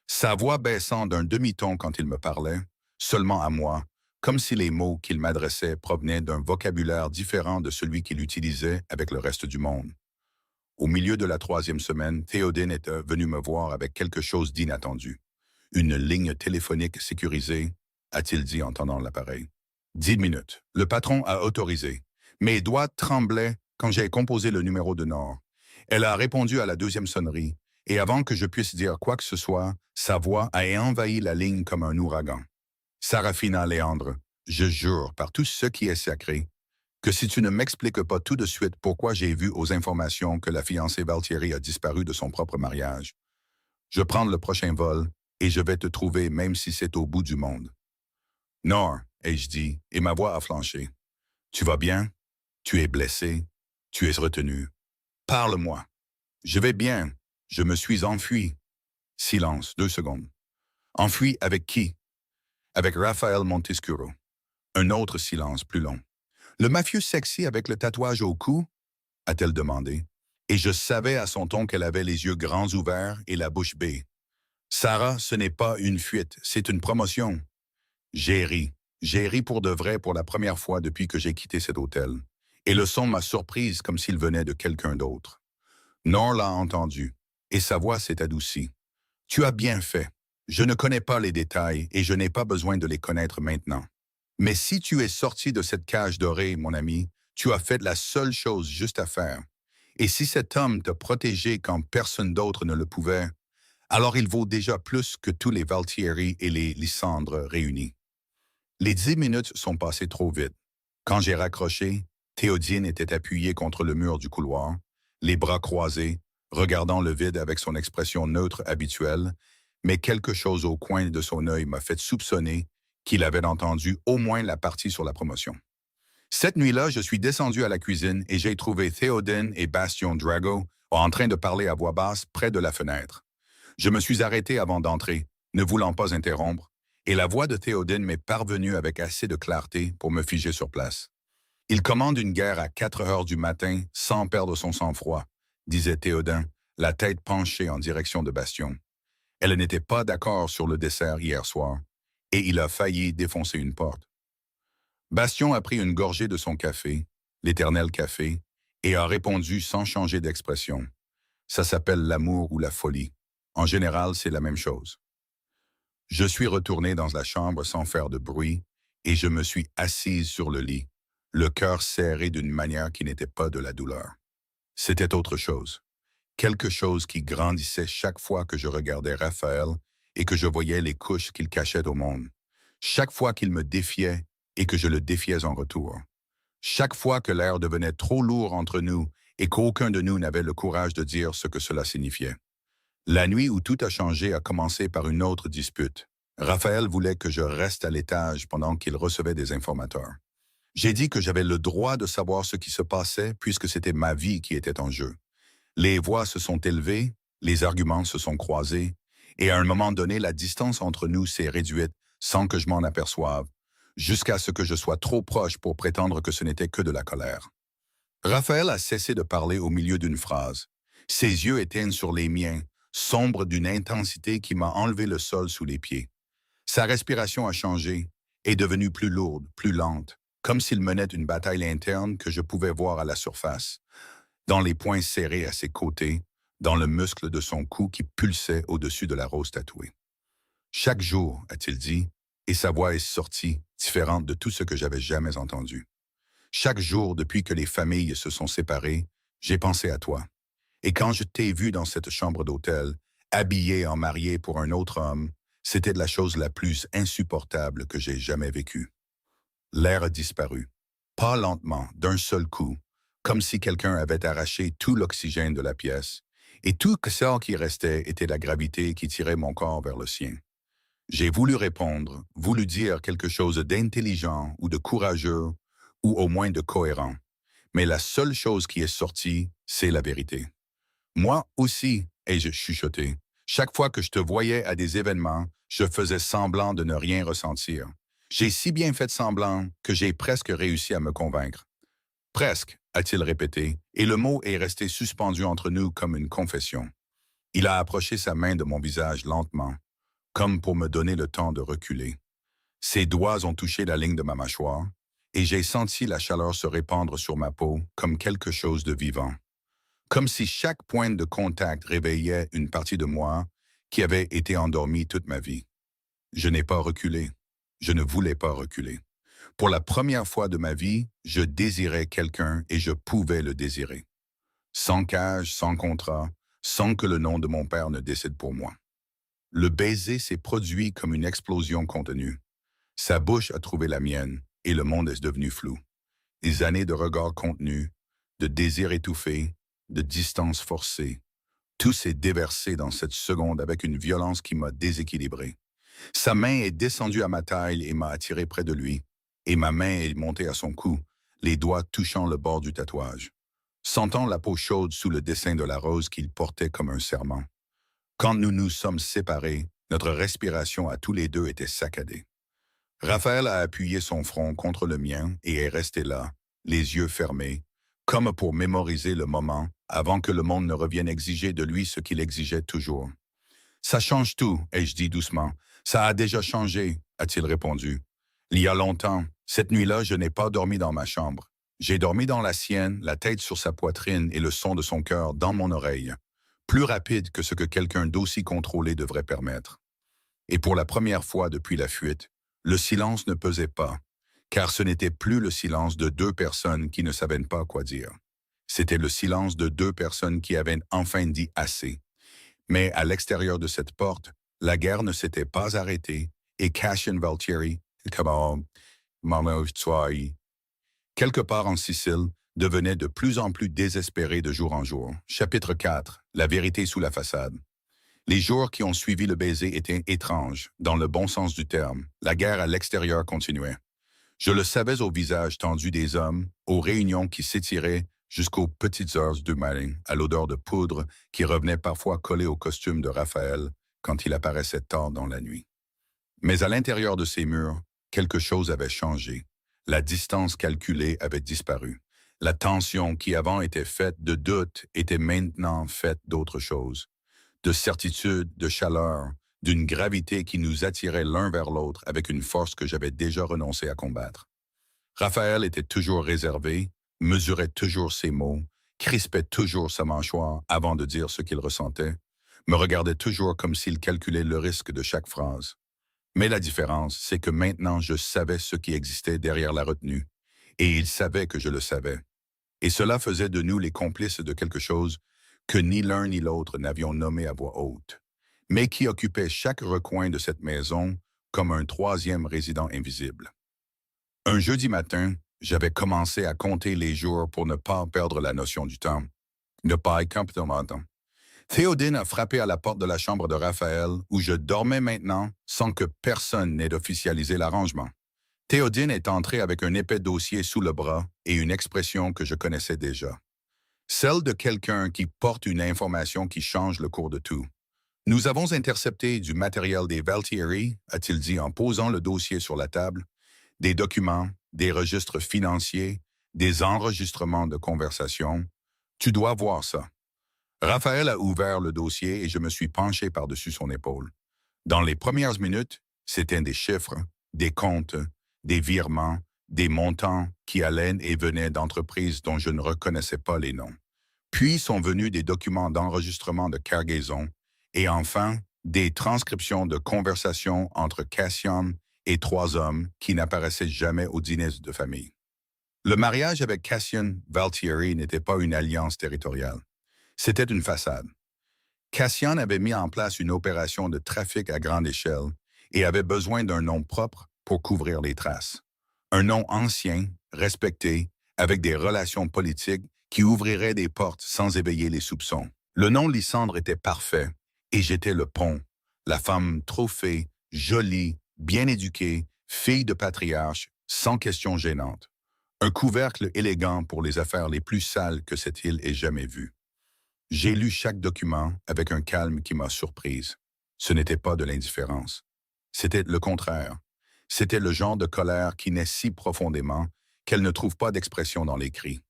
Sa voix baissant d'un demi-ton quand il me parlait, seulement à moi, comme si les mots qu'il m'adressait provenaient d'un vocabulaire différent de celui qu'il utilisait avec le reste du monde. Au milieu de la 3e semaine, Théodine était venu me voir avec quelque chose d'inattendu. Une ligne téléphonique sécurisée, a-t-il dit en tendant l'appareil. 10 minutes. Le patron a autorisé. Mes doigts tremblaient quand j'ai composé le numéro de Nord. Elle a répondu à la 2e sonnerie, et avant que je puisse dire quoi que ce soit, sa voix a envahi la ligne comme un ouragan. Sarafina Léandre, je jure par tout ce qui est sacré, que si tu ne m'expliques pas tout de suite pourquoi j'ai vu aux informations que la fiancée Valtieri a disparu de son propre mariage, je prends le prochain vol et je vais te trouver même si c'est au bout du monde. Nord, ai-je dit, et ma voix a flanché. Tu vas bien? Tu es blessé? Tu es retenu? Parle-moi. Je vais bien. Je me suis enfui. Silence, 2 secondes. Enfui avec qui? Avec Raphaël Montescuro. Un autre silence plus long. Le mafieux sexy avec le tatouage au cou? A-t-elle demandé. Et je savais à son ton qu'elle avait les yeux grands ouverts et la bouche bée. Sarah, ce n'est pas une fuite, c'est une promotion. J'ai ri. J'ai ri pour de vrai pour la première fois depuis que j'ai quitté cet hôtel. Et le son m'a surprise comme s'il venait de quelqu'un d'autre. Nord l'a entendu, et sa voix s'est adoucie. Tu as bien fait. Je ne connais pas les détails et je n'ai pas besoin de les connaître maintenant. Mais si tu es sorti de cette cage dorée, mon ami, tu as fait la seule chose juste à faire. Et si cet homme t'a protégé quand personne d'autre ne le pouvait, alors il vaut déjà plus que tous les Valtieri et les Lysandre réunis. Les 10 minutes sont passées trop vite. Quand j'ai raccroché, Théodine était appuyée contre le mur du couloir, les bras croisés, regardant le vide avec son expression neutre habituelle, mais quelque chose au coin de son œil m'a fait soupçonner qu'il avait entendu au moins la partie sur la promotion. Cette nuit-là, je suis descendu à la cuisine et j'ai trouvé Théodine et Bastien Drago en train de parler à voix basse près de la fenêtre. Je me suis arrêté avant d'entrer, ne voulant pas interrompre, et la voix de Théodine m'est parvenue avec assez de clarté pour me figer sur place. Il commande une guerre à 4 heures du matin sans perdre son sang-froid, disait Théodin, la tête penchée en direction de Bastien. Elle n'était pas d'accord sur le dessert hier soir, et il a failli défoncer une porte. Bastien a pris une gorgée de son café, l'éternel café, et a répondu sans changer d'expression. Ça s'appelle l'amour ou la folie. En général, c'est la même chose. Je suis retourné dans la chambre sans faire de bruit, et je me suis assise sur le lit, le cœur serré d'une manière qui n'était pas de la douleur. C'était autre chose. Quelque chose qui grandissait chaque fois que je regardais Raphaël et que je voyais les couches qu'il cachait au monde. Chaque fois qu'il me défiait et que je le défiais en retour. Chaque fois que l'air devenait trop lourd entre nous et qu'aucun de nous n'avait le courage de dire ce que cela signifiait. La nuit où tout a changé a commencé par une autre dispute. Raphaël voulait que je reste à l'étage pendant qu'il recevait des informateurs. J'ai dit que j'avais le droit de savoir ce qui se passait puisque c'était ma vie qui était en jeu. Les voix se sont élevées, les arguments se sont croisés, et à un moment donné, la distance entre nous s'est réduite sans que je m'en aperçoive, jusqu'à ce que je sois trop proche pour prétendre que ce n'était que de la colère. Raphaël a cessé de parler au milieu d'une phrase. Ses yeux éteignent sur les miens, sombres d'une intensité qui m'a enlevé le sol sous les pieds. Sa respiration a changé, est devenue plus lourde, plus lente, comme s'il menait une bataille interne que je pouvais voir à la surface, dans les poings serrés à ses côtés, dans le muscle de son cou qui pulsait au-dessus de la rose tatouée. Chaque jour, a-t-il dit, et sa voix est sortie, différente de tout ce que j'avais jamais entendu. Chaque jour, depuis que les familles se sont séparées, j'ai pensé à toi. Et quand je t'ai vu dans cette chambre d'hôtel, habillé en marié pour un autre homme, c'était la chose la plus insupportable que j'ai jamais vécue. L'air a disparu. Pas lentement, d'un seul coup, comme si quelqu'un avait arraché tout l'oxygène de la pièce, et tout ce qui restait était la gravité qui tirait mon corps vers le sien. J'ai voulu répondre, voulu dire quelque chose d'intelligent ou de courageux, ou au moins de cohérent. Mais la seule chose qui est sortie, c'est la vérité. Moi aussi, ai-je chuchoté. Chaque fois que je te voyais à des événements, je faisais semblant de ne rien ressentir. J'ai si bien fait semblant que j'ai presque réussi à me convaincre. Presque, a-t-il répété, et le mot est resté suspendu entre nous comme une confession. Il a approché sa main de mon visage lentement, comme pour me donner le temps de reculer. Ses doigts ont touché la ligne de ma mâchoire, et j'ai senti la chaleur se répandre sur ma peau comme quelque chose de vivant. comme si chaque pointe de contact réveillait une partie de moi qui avait été endormie toute ma vie. Je n'ai pas reculé. Je ne voulais pas reculer. Pour la première fois de ma vie, je désirais quelqu'un et je pouvais le désirer. Sans cage, sans contrat, sans que le nom de mon père ne décide pour moi. Le baiser s'est produit comme une explosion contenue. Sa bouche a trouvé la mienne et le monde est devenu flou. Des années de regards contenus, de désirs étouffés, de distance forcée. Tout s'est déversé dans cette seconde avec une violence qui m'a déséquilibré. Sa main est descendue à ma taille et m'a attiré près de lui, et ma main est montée à son cou, les doigts touchant le bord du tatouage. Sentant la peau chaude sous le dessin de la rose qu'il portait comme un serment. Quand nous nous sommes séparés, notre respiration à tous les deux était saccadée. Raphaël a appuyé son front contre le mien et est resté là, les yeux fermés, comme pour mémoriser le moment avant que le monde ne revienne exiger de lui ce qu'il exigeait toujours. Ça change tout, ai-je dit doucement. Ça a déjà changé, a-t-il répondu. Il y a longtemps, cette nuit-là, je n'ai pas dormi dans ma chambre. J'ai dormi dans la sienne, la tête sur sa poitrine et le son de son cœur dans mon oreille. Plus rapide que ce que quelqu'un d'aussi contrôlé devrait permettre. Et pour la première fois depuis la fuite, le silence ne pesait pas, car ce n'était plus le silence de deux personnes qui ne savaient pas quoi dire. C'était le silence de deux personnes qui avaient enfin dit assez. Mais à l'extérieur de cette porte, la guerre ne s'était pas arrêtée et Cassian Valtieri, quelque part en Sicile, devenait de plus en plus désespéré de jour en jour. Chapitre 4. La vérité sous la façade. Les jours qui ont suivi le baiser étaient étranges, dans le bon sens du terme. La guerre à l'extérieur continuait. Je le savais au visage tendu des hommes, aux réunions qui s'étiraient jusqu'aux petites heures du matin, à l'odeur de poudre qui revenait parfois coller au costume de Raphaël quand il apparaissait tard dans la nuit. Mais à l'intérieur de ces murs, quelque chose avait changé. La distance calculée avait disparu. La tension qui avant était faite de doute était maintenant faite d'autre chose. De certitude, de chaleur, d'une gravité qui nous attirait l'un vers l'autre avec une force que j'avais déjà renoncé à combattre. Raphaël était toujours réservé, mesurait toujours ses mots, crispait toujours sa mâchoire avant de dire ce qu'il ressentait, me regardait toujours comme s'il calculait le risque de chaque phrase. Mais la différence, c'est que maintenant je savais ce qui existait derrière la retenue, et il savait que je le savais. Et cela faisait de nous les complices de quelque chose que ni l'un ni l'autre n'avions nommé à voix haute, mais qui occupait chaque recoin de cette maison comme un troisième résident invisible. Un jeudi matin, j'avais commencé à compter les jours pour ne pas perdre la notion du temps, ne pas être complètement temps. Théodine a frappé à la porte de la chambre de Raphaël, où je dormais maintenant sans que personne n'ait officialisé l'arrangement. Théodine est entrée avec un épais dossier sous le bras et une expression que je connaissais déjà. Celle de quelqu'un qui porte une information qui change le cours de tout. Nous avons intercepté du matériel des Valtieri, a-t-il dit en posant le dossier sur la table, des documents, des registres financiers, des enregistrements de conversation. Tu dois voir ça. Raphaël a ouvert le dossier et je me suis penché par-dessus son épaule. Dans les premières minutes, c'était des chiffres, des comptes, des virements, des montants qui allaient et venaient d'entreprises dont je ne reconnaissais pas les noms. Puis sont venus des documents d'enregistrement de cargaison et enfin des transcriptions de conversations entre Cassian et trois hommes qui n'apparaissaient jamais aux dîners de famille. Le mariage avec Cassian Valtieri n'était pas une alliance territoriale. C'était une façade. Cassian avait mis en place une opération de trafic à grande échelle et avait besoin d'un nom propre pour couvrir les traces. Un nom ancien, respecté, avec des relations politiques qui ouvriraient des portes sans éveiller les soupçons. Le nom Lysandre était parfait, et j'étais le pont, la femme trophée, jolie, bien éduquée, fille de patriarche, sans question gênante. Un couvercle élégant pour les affaires les plus sales que cette île ait jamais vues. J'ai lu chaque document avec un calme qui m'a surprise. Ce n'était pas de l'indifférence. C'était le contraire. C'était le genre de colère qui naît si profondément qu'elle ne trouve pas d'expression dans l'écrit.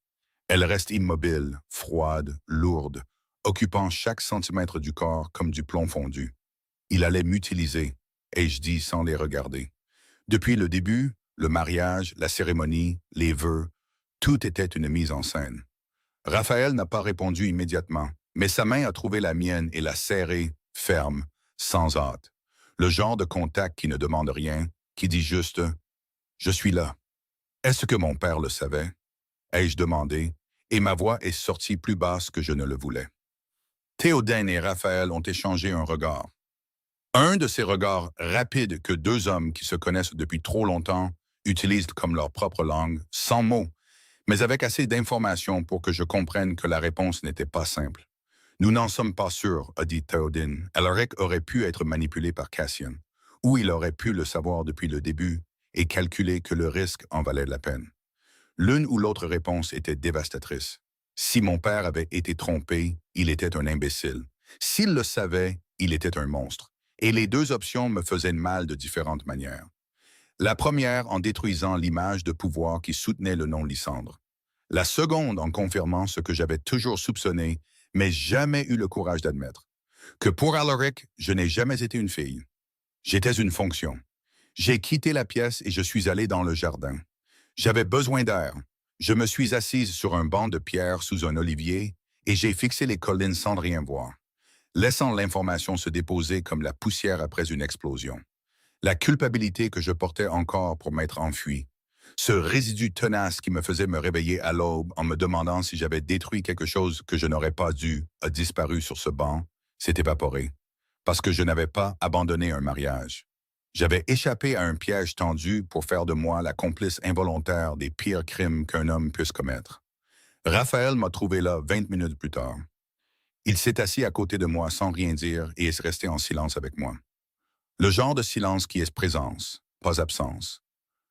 Elle reste immobile, froide, lourde, occupant chaque centimètre du corps comme du plomb fondu. Il allait m'utiliser, ai-je dit sans les regarder. Depuis le début, le mariage, la cérémonie, les vœux, tout était une mise en scène. Raphaël n'a pas répondu immédiatement, mais sa main a trouvé la mienne et l'a serrée, ferme, sans hâte. Le genre de contact qui ne demande rien, qui dit juste « Je suis là ». Est-ce que mon père le savait? Ai-je demandé, et ma voix est sortie plus basse que je ne le voulais. Théoden et Raphaël ont échangé un regard. Un de ces regards rapides que deux hommes qui se connaissent depuis trop longtemps utilisent comme leur propre langue, sans mots, mais avec assez d'informations pour que je comprenne que la réponse n'était pas simple. Nous n'en sommes pas sûrs, a dit Théoden. Alaric aurait pu être manipulé par Cassian, ou il aurait pu le savoir depuis le début et calculer que le risque en valait la peine. L'une ou l'autre réponse était dévastatrice. Si mon père avait été trompé, il était un imbécile. S'il le savait, il était un monstre. Et les deux options me faisaient mal de différentes manières. La première en détruisant l'image de pouvoir qui soutenait le nom Lysandre. La seconde en confirmant ce que j'avais toujours soupçonné, mais jamais eu le courage d'admettre. Que pour Alaric, je n'ai jamais été une fille. J'étais une fonction. J'ai quitté la pièce et je suis allé dans le jardin. J'avais besoin d'air. Je me suis assise sur un banc de pierre sous un olivier et j'ai fixé les collines sans rien voir, laissant l'information se déposer comme la poussière après une explosion. La culpabilité que je portais encore pour m'être enfui, ce résidu tenace qui me faisait me réveiller à l'aube en me demandant si j'avais détruit quelque chose que je n'aurais pas dû, a disparu sur ce banc, s'est évaporé, parce que je n'avais pas abandonné un mariage. J'avais échappé à un piège tendu pour faire de moi la complice involontaire des pires crimes qu'un homme puisse commettre. Raphaël m'a trouvé là 20 minutes plus tard. Il s'est assis à côté de moi sans rien dire et est resté en silence avec moi. Le genre de silence qui est présence, pas absence.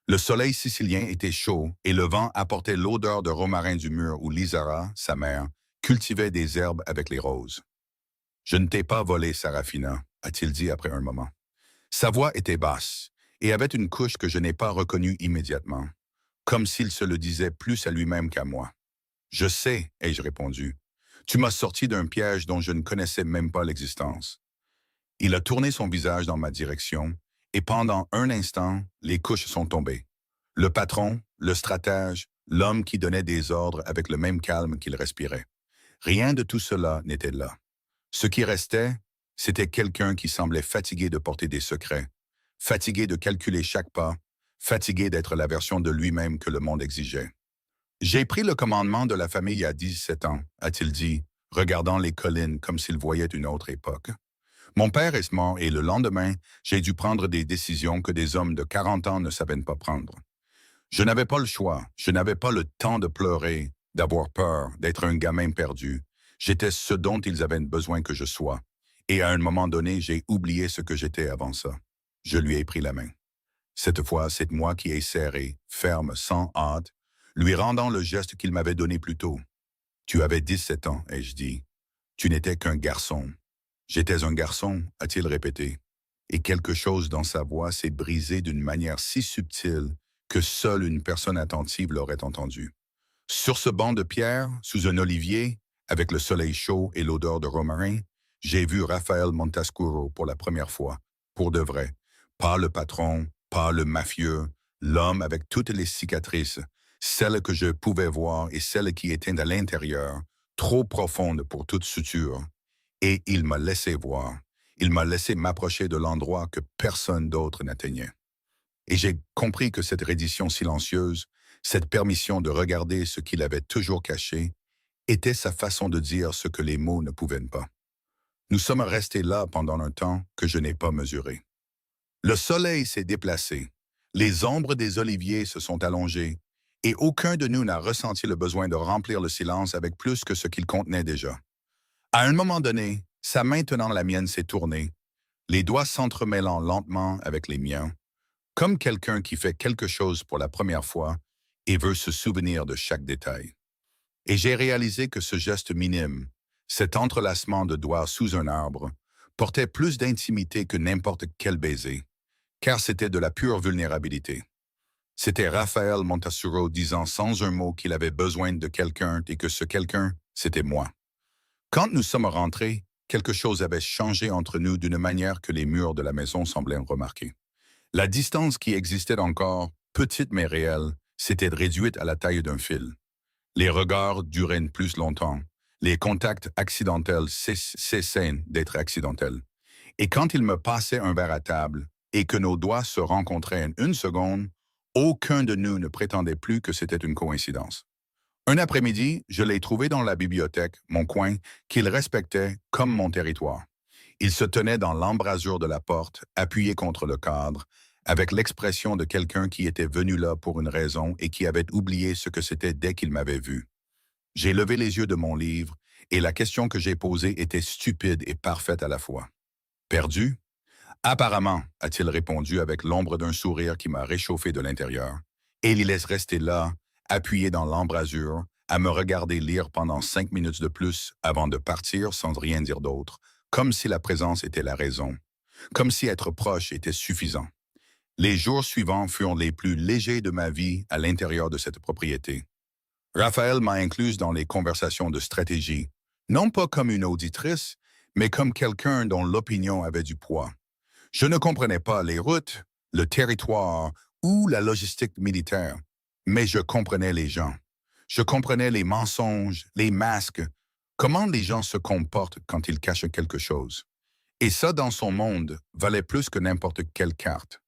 Le soleil sicilien était chaud et le vent apportait l'odeur de romarin du mur où Lysara, sa mère, cultivait des herbes avec les roses. « Je ne t'ai pas volé, Sarafina », a-t-il dit après un moment. Sa voix était basse et avait une couche que je n'ai pas reconnue immédiatement, comme s'il se le disait plus à lui-même qu'à moi. « Je sais, ai-je répondu. Tu m'as sorti d'un piège dont je ne connaissais même pas l'existence. » Il a tourné son visage dans ma direction et pendant un instant, les couches sont tombées. Le patron, le stratège, l'homme qui donnait des ordres avec le même calme qu'il respirait. Rien de tout cela n'était là. Ce qui restait, c'était quelqu'un qui semblait fatigué de porter des secrets, fatigué de calculer chaque pas, fatigué d'être la version de lui-même que le monde exigeait. « J'ai pris le commandement de la famille à 17 ans, a-t-il dit, regardant les collines comme s'il voyait une autre époque. Mon père est mort et le lendemain, j'ai dû prendre des décisions que des hommes de 40 ans ne savaient pas prendre. Je n'avais pas le choix, je n'avais pas le temps de pleurer, d'avoir peur, d'être un gamin perdu. J'étais ce dont ils avaient besoin que je sois. Et à un moment donné, j'ai oublié ce que j'étais avant ça. Je lui ai pris la main. Cette fois, c'est moi qui ai serré, ferme, sans hâte, lui rendant le geste qu'il m'avait donné plus tôt. « Tu avais 17 ans, ai-je dit. Tu n'étais qu'un garçon. » « J'étais un garçon, a-t-il répété. Et quelque chose dans sa voix s'est brisé d'une manière si subtile que seule une personne attentive l'aurait entendu. Sur ce banc de pierre, sous un olivier, avec le soleil chaud et l'odeur de romarin, j'ai vu Raphaël Montascuro pour la première fois, pour de vrai. Pas le patron, pas le mafieux, l'homme avec toutes les cicatrices, celles que je pouvais voir et celles qui étaient à l'intérieur, trop profondes pour toute suture. Et il m'a laissé voir. Il m'a laissé m'approcher de l'endroit que personne d'autre n'atteignait. Et j'ai compris que cette reddition silencieuse, cette permission de regarder ce qu'il avait toujours caché, était sa façon de dire ce que les mots ne pouvaient pas. Nous sommes restés là pendant un temps que je n'ai pas mesuré. Le soleil s'est déplacé, les ombres des oliviers se sont allongées, et aucun de nous n'a ressenti le besoin de remplir le silence avec plus que ce qu'il contenait déjà. À un moment donné, sa main tenant la mienne s'est tournée, les doigts s'entremêlant lentement avec les miens, comme quelqu'un qui fait quelque chose pour la première fois et veut se souvenir de chaque détail. Et j'ai réalisé que ce geste minime, cet entrelacement de doigts sous un arbre, portait plus d'intimité que n'importe quel baiser, car c'était de la pure vulnérabilité. C'était Raphaël Montascuro disant sans un mot qu'il avait besoin de quelqu'un et que ce quelqu'un, c'était moi. Quand nous sommes rentrés, quelque chose avait changé entre nous d'une manière que les murs de la maison semblaient remarquer. La distance qui existait encore, petite mais réelle, s'était réduite à la taille d'un fil. Les regards duraient plus longtemps. Les contacts accidentels cessaient d'être accidentels. Et quand il me passait un verre à table et que nos doigts se rencontraient en une seconde, aucun de nous ne prétendait plus que c'était une coïncidence. Un après-midi, je l'ai trouvé dans la bibliothèque, mon coin, qu'il respectait comme mon territoire. Il se tenait dans l'embrasure de la porte, appuyé contre le cadre, avec l'expression de quelqu'un qui était venu là pour une raison et qui avait oublié ce que c'était dès qu'il m'avait vu. J'ai levé les yeux de mon livre, et la question que j'ai posée était stupide et parfaite à la fois. Perdu? Apparemment, a-t-il répondu avec l'ombre d'un sourire qui m'a réchauffé de l'intérieur. Et il laisse rester là, appuyé dans l'embrasure, à me regarder lire pendant 5 minutes de plus avant de partir sans rien dire d'autre, comme si la présence était la raison, comme si être proche était suffisant. Les jours suivants furent les plus légers de ma vie à l'intérieur de cette propriété. Raphaël m'a incluse dans les conversations de stratégie, non pas comme une auditrice, mais comme quelqu'un dont l'opinion avait du poids. Je ne comprenais pas les routes, le territoire ou la logistique militaire, mais je comprenais les gens. Je comprenais les mensonges, les masques, comment les gens se comportent quand ils cachent quelque chose. Et ça, dans son monde, valait plus que n'importe quelle carte.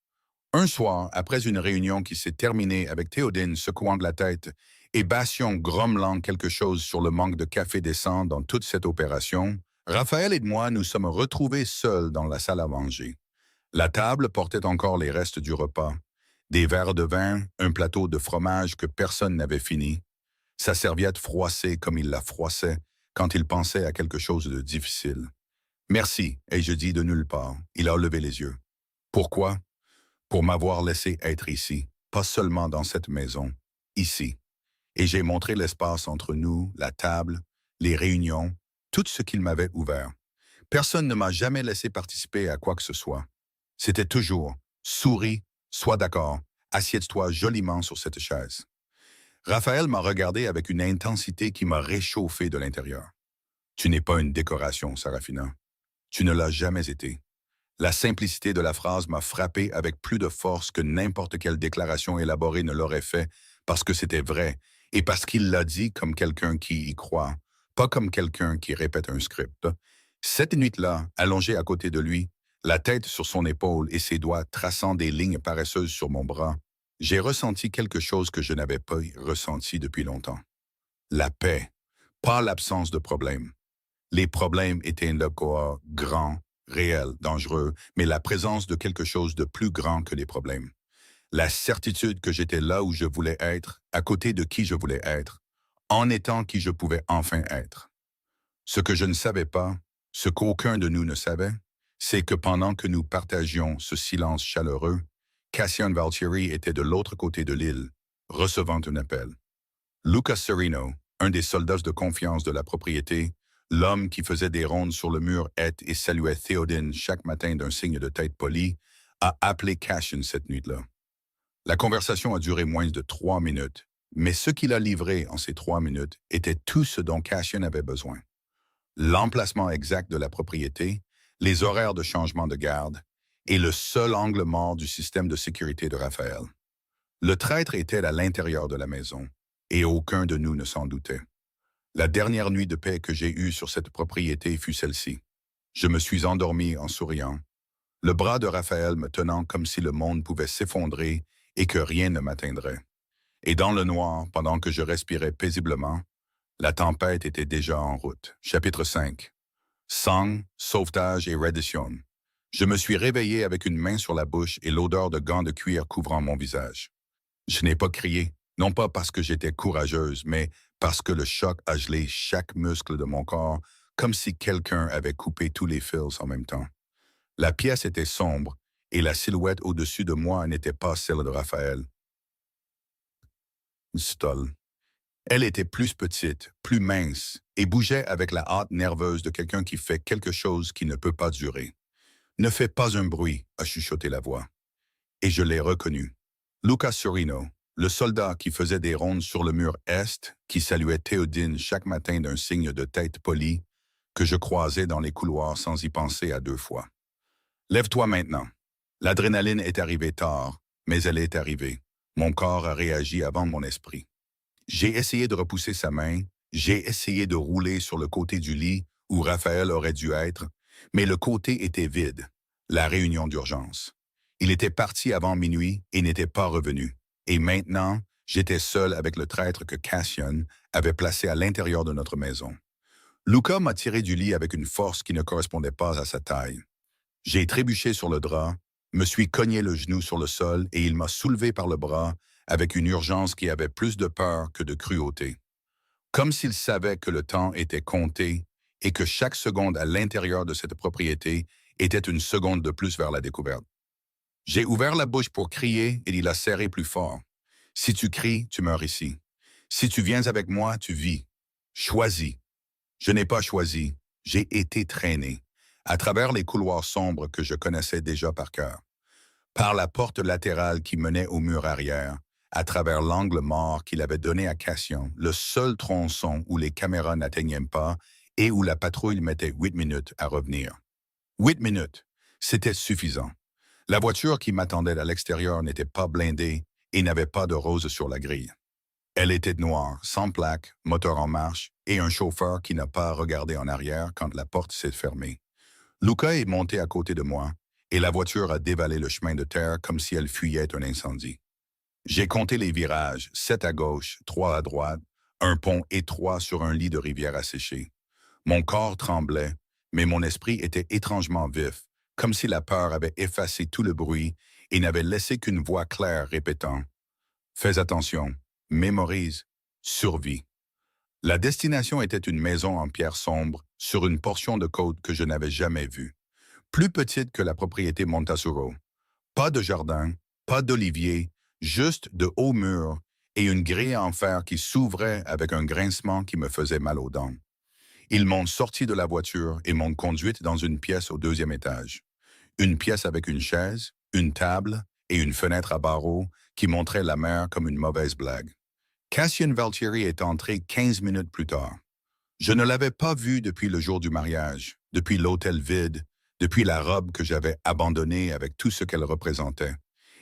Un soir, après une réunion qui s'est terminée avec Théodine secouant de la tête et Bastion grommelant quelque chose sur le manque de café décent dans toute cette opération, Raphaël et moi nous sommes retrouvés seuls dans la salle à manger. La table portait encore les restes du repas. Des verres de vin, un plateau de fromage que personne n'avait fini, sa serviette froissée comme il la froissait quand il pensait à quelque chose de difficile. Merci, ai-je dit de nulle part. Il a levé les yeux. Pourquoi? Pour m'avoir laissé être ici, pas seulement dans cette maison, ici. Et j'ai montré l'espace entre nous, la table, les réunions, tout ce qu'il m'avait ouvert. Personne ne m'a jamais laissé participer à quoi que ce soit. C'était toujours « souris, sois d'accord, assieds-toi joliment sur cette chaise ». Raphaël m'a regardé avec une intensité qui m'a réchauffé de l'intérieur. « Tu n'es pas une décoration, Sarafina. Tu ne l'as jamais été. » La simplicité de la phrase m'a frappé avec plus de force que n'importe quelle déclaration élaborée ne l'aurait fait, parce que c'était vrai, et parce qu'il l'a dit comme quelqu'un qui y croit, pas comme quelqu'un qui répète un script. Cette nuit-là, allongé à côté de lui, la tête sur son épaule et ses doigts traçant des lignes paresseuses sur mon bras, j'ai ressenti quelque chose que je n'avais pas ressenti depuis longtemps. La paix, pas l'absence de problèmes. Les problèmes étaient là quoi, grands, réels, dangereux, mais la présence de quelque chose de plus grand que les problèmes. La certitude que j'étais là où je voulais être, à côté de qui je voulais être, en étant qui je pouvais enfin être. Ce que je ne savais pas, ce qu'aucun de nous ne savait, c'est que pendant que nous partagions ce silence chaleureux, Cassian Valtieri était de l'autre côté de l'île, recevant un appel. Lucas Serino, un des soldats de confiance de la propriété, l'homme qui faisait des rondes sur le mur et saluait Théodine chaque matin d'un signe de tête poli, a appelé Cassian cette nuit-là. La conversation a duré moins de 3 minutes, mais ce qu'il a livré en ces 3 minutes était tout ce dont Cassian avait besoin. L'emplacement exact de la propriété, les horaires de changement de garde et le seul angle mort du système de sécurité de Raphaël. Le traître était à l'intérieur de la maison, et aucun de nous ne s'en doutait. La dernière nuit de paix que j'ai eue sur cette propriété fut celle-ci. Je me suis endormi en souriant, le bras de Raphaël me tenant comme si le monde pouvait s'effondrer et que rien ne m'atteindrait. Et dans le noir, pendant que je respirais paisiblement, la tempête était déjà en route. Chapitre 5. Sang, sauvetage et reddition. Je me suis réveillé avec une main sur la bouche et l'odeur de gants de cuir couvrant mon visage. Je n'ai pas crié, non pas parce que j'étais courageuse, mais parce que le choc a gelé chaque muscle de mon corps, comme si quelqu'un avait coupé tous les fils en même temps. La pièce était sombre, et la silhouette au-dessus de moi n'était pas celle de Raphaël. Stoll. Elle était plus petite, plus mince, et bougeait avec la hâte nerveuse de quelqu'un qui fait quelque chose qui ne peut pas durer. Ne fais pas un bruit, a chuchoté la voix. Et je l'ai reconnu. Lucas Serino, le soldat qui faisait des rondes sur le mur est, qui saluait Théodine chaque matin d'un signe de tête poli, que je croisais dans les couloirs sans y penser à 2 fois. Lève-toi maintenant. L'adrénaline est arrivée tard, mais elle est arrivée. Mon corps a réagi avant mon esprit. J'ai essayé de repousser sa main, j'ai essayé de rouler sur le côté du lit où Raphaël aurait dû être, mais le côté était vide, la réunion d'urgence. Il était parti avant minuit et n'était pas revenu. Et maintenant, j'étais seul avec le traître que Cassian avait placé à l'intérieur de notre maison. Luca m'a tiré du lit avec une force qui ne correspondait pas à sa taille. J'ai trébuché sur le drap, me suis cogné le genou sur le sol et il m'a soulevé par le bras avec une urgence qui avait plus de peur que de cruauté. Comme s'il savait que le temps était compté et que chaque seconde à l'intérieur de cette propriété était une seconde de plus vers la découverte. J'ai ouvert la bouche pour crier et il a serré plus fort. Si tu cries, tu meurs ici. Si tu viens avec moi, tu vis. Choisis. Je n'ai pas choisi, j'ai été traîné, à travers les couloirs sombres que je connaissais déjà par cœur, par la porte latérale qui menait au mur arrière, à travers l'angle mort qu'il avait donné à Cassian, le seul tronçon où les caméras n'atteignaient pas et où la patrouille mettait 8 minutes à revenir. 8 minutes, c'était suffisant. La voiture qui m'attendait à l'extérieur n'était pas blindée et n'avait pas de rose sur la grille. Elle était noire, sans plaque, moteur en marche et un chauffeur qui n'a pas regardé en arrière quand la porte s'est fermée. Luca est monté à côté de moi et la voiture a dévalé le chemin de terre comme si elle fuyait un incendie. J'ai compté les virages, 7 à gauche, 3 à droite, un pont étroit sur un lit de rivière asséché. Mon corps tremblait, mais mon esprit était étrangement vif, comme si la peur avait effacé tout le bruit et n'avait laissé qu'une voix claire répétant « Fais attention, mémorise, survie ». La destination était une maison en pierre sombre sur une portion de côte que je n'avais jamais vue, plus petite que la propriété Montasuro. Pas de jardin, pas d'olivier, juste de hauts murs et une grille en fer qui s'ouvrait avec un grincement qui me faisait mal aux dents. Ils m'ont sorti de la voiture et m'ont conduite dans une pièce au 2e étage. Une pièce avec une chaise, une table et une fenêtre à barreaux qui montrait la mer comme une mauvaise blague. Cassian Valtieri est entré 15 minutes plus tard. Je ne l'avais pas vu depuis le jour du mariage, depuis l'hôtel vide, depuis la robe que j'avais abandonnée avec tout ce qu'elle représentait.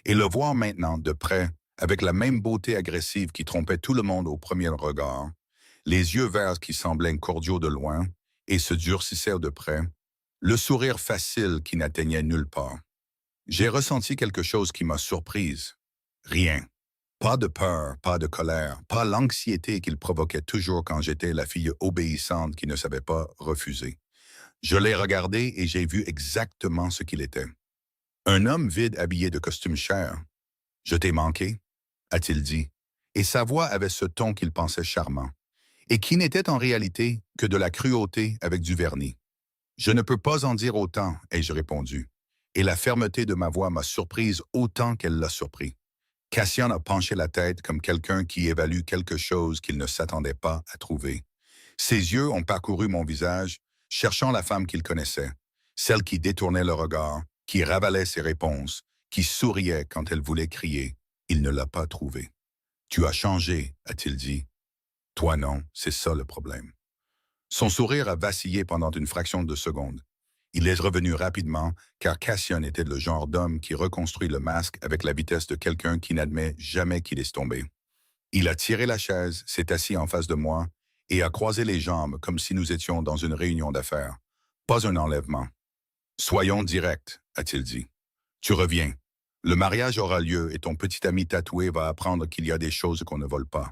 Et le voir maintenant de près, avec la même beauté agressive qui trompait tout le monde au premier regard, les yeux verts qui semblaient cordiaux de loin et se durcissaient de près, le sourire facile qui n'atteignait nulle part. J'ai ressenti quelque chose qui m'a surprise. Rien. Pas de peur, pas de colère, pas l'anxiété qu'il provoquait toujours quand j'étais la fille obéissante qui ne savait pas refuser. Je l'ai regardé et j'ai vu exactement ce qu'il était. Un homme vide habillé de costume cher. « Je t'ai manqué » a-t-il dit, et sa voix avait ce ton qu'il pensait charmant, et qui n'était en réalité que de la cruauté avec du vernis. « Je ne peux pas en dire autant » ai-je répondu, et la fermeté de ma voix m'a surprise autant qu'elle l'a surpris. Cassian a penché la tête comme quelqu'un qui évalue quelque chose qu'il ne s'attendait pas à trouver. Ses yeux ont parcouru mon visage, cherchant la femme qu'il connaissait, celle qui détournait le regard, qui ravalait ses réponses, qui souriait quand elle voulait crier. Il ne l'a pas trouvée. « Tu as changé » a-t-il dit. « Toi non, c'est ça le problème. » Son sourire a vacillé pendant une fraction de seconde. Il est revenu rapidement, car Cassian était le genre d'homme qui reconstruit le masque avec la vitesse de quelqu'un qui n'admet jamais qu'il est tombé. Il a tiré la chaise, s'est assis en face de moi et a croisé les jambes comme si nous étions dans une réunion d'affaires. Pas un enlèvement. « Soyons directs » a-t-il dit. « Tu reviens. Le mariage aura lieu et ton petit ami tatoué va apprendre qu'il y a des choses qu'on ne vole pas. »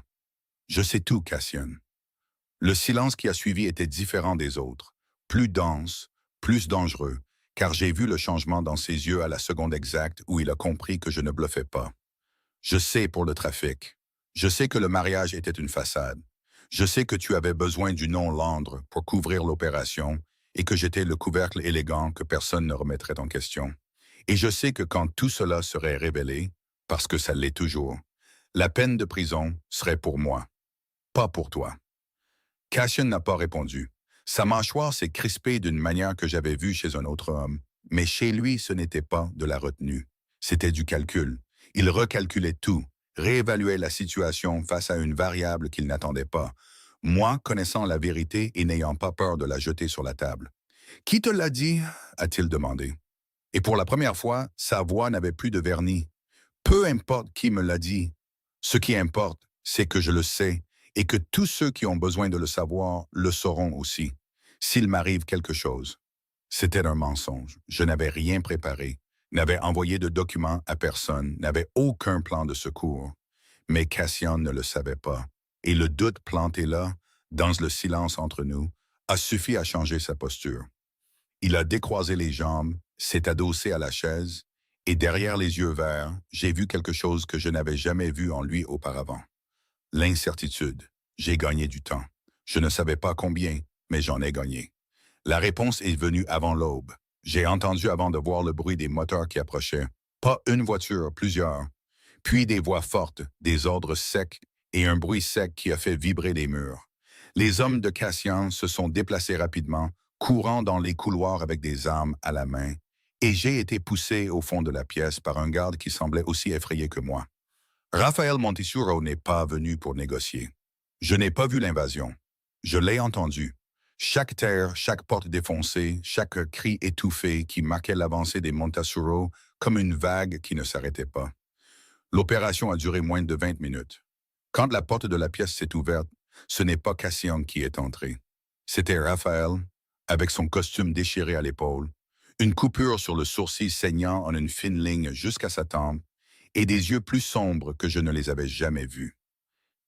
Je sais tout, Cassian. Le silence qui a suivi était différent des autres, plus dense, plus dangereux, car j'ai vu le changement dans ses yeux à la seconde exacte où il a compris que je ne bluffais pas. Je sais pour le trafic. Je sais que le mariage était une façade. Je sais que tu avais besoin du nom Landre pour couvrir l'opération et que j'étais le couvercle élégant que personne ne remettrait en question. Et je sais que quand tout cela serait révélé, parce que ça l'est toujours, la peine de prison serait pour moi, pas pour toi. Cassian n'a pas répondu. Sa mâchoire s'est crispée d'une manière que j'avais vue chez un autre homme, mais chez lui ce n'était pas de la retenue. C'était du calcul. Il recalculait tout, réévaluait la situation face à une variable qu'il n'attendait pas. Moi, connaissant la vérité et n'ayant pas peur de la jeter sur la table. « Qui te l'a dit » a-t-il demandé. Et pour la première fois, sa voix n'avait plus de vernis. « Peu importe qui me l'a dit. Ce qui importe, c'est que je le sais et que tous ceux qui ont besoin de le savoir le sauront aussi, s'il m'arrive quelque chose. C'était un mensonge. Je n'avais rien préparé, n'avais envoyé de documents à personne, n'avais aucun plan de secours. Mais Cassian ne le savait pas. Et le doute planté là, dans le silence entre nous, a suffi à changer sa posture. Il a décroisé les jambes, s'est adossé à la chaise, et derrière les yeux verts, j'ai vu quelque chose que je n'avais jamais vu en lui auparavant. L'incertitude. J'ai gagné du temps. Je ne savais pas combien, mais j'en ai gagné. La réponse est venue avant l'aube. J'ai entendu avant de voir le bruit des moteurs qui approchaient. Pas une voiture, plusieurs. Puis des voix fortes, des ordres secs et un bruit sec qui a fait vibrer les murs. Les hommes de Cassian se sont déplacés rapidement, courant dans les couloirs avec des armes à la main, et j'ai été poussé au fond de la pièce par un garde qui semblait aussi effrayé que moi. Raphaël Montesuro n'est pas venu pour négocier. Je n'ai pas vu l'invasion. Je l'ai entendu. Chaque terre, chaque porte défoncée, chaque cri étouffé qui marquait l'avancée des Montesuro comme une vague qui ne s'arrêtait pas. L'opération a duré moins de 20 minutes. Quand la porte de la pièce s'est ouverte, ce n'est pas Cassian qui est entré. C'était Raphaël, avec son costume déchiré à l'épaule, une coupure sur le sourcil saignant en une fine ligne jusqu'à sa tempe, et des yeux plus sombres que je ne les avais jamais vus.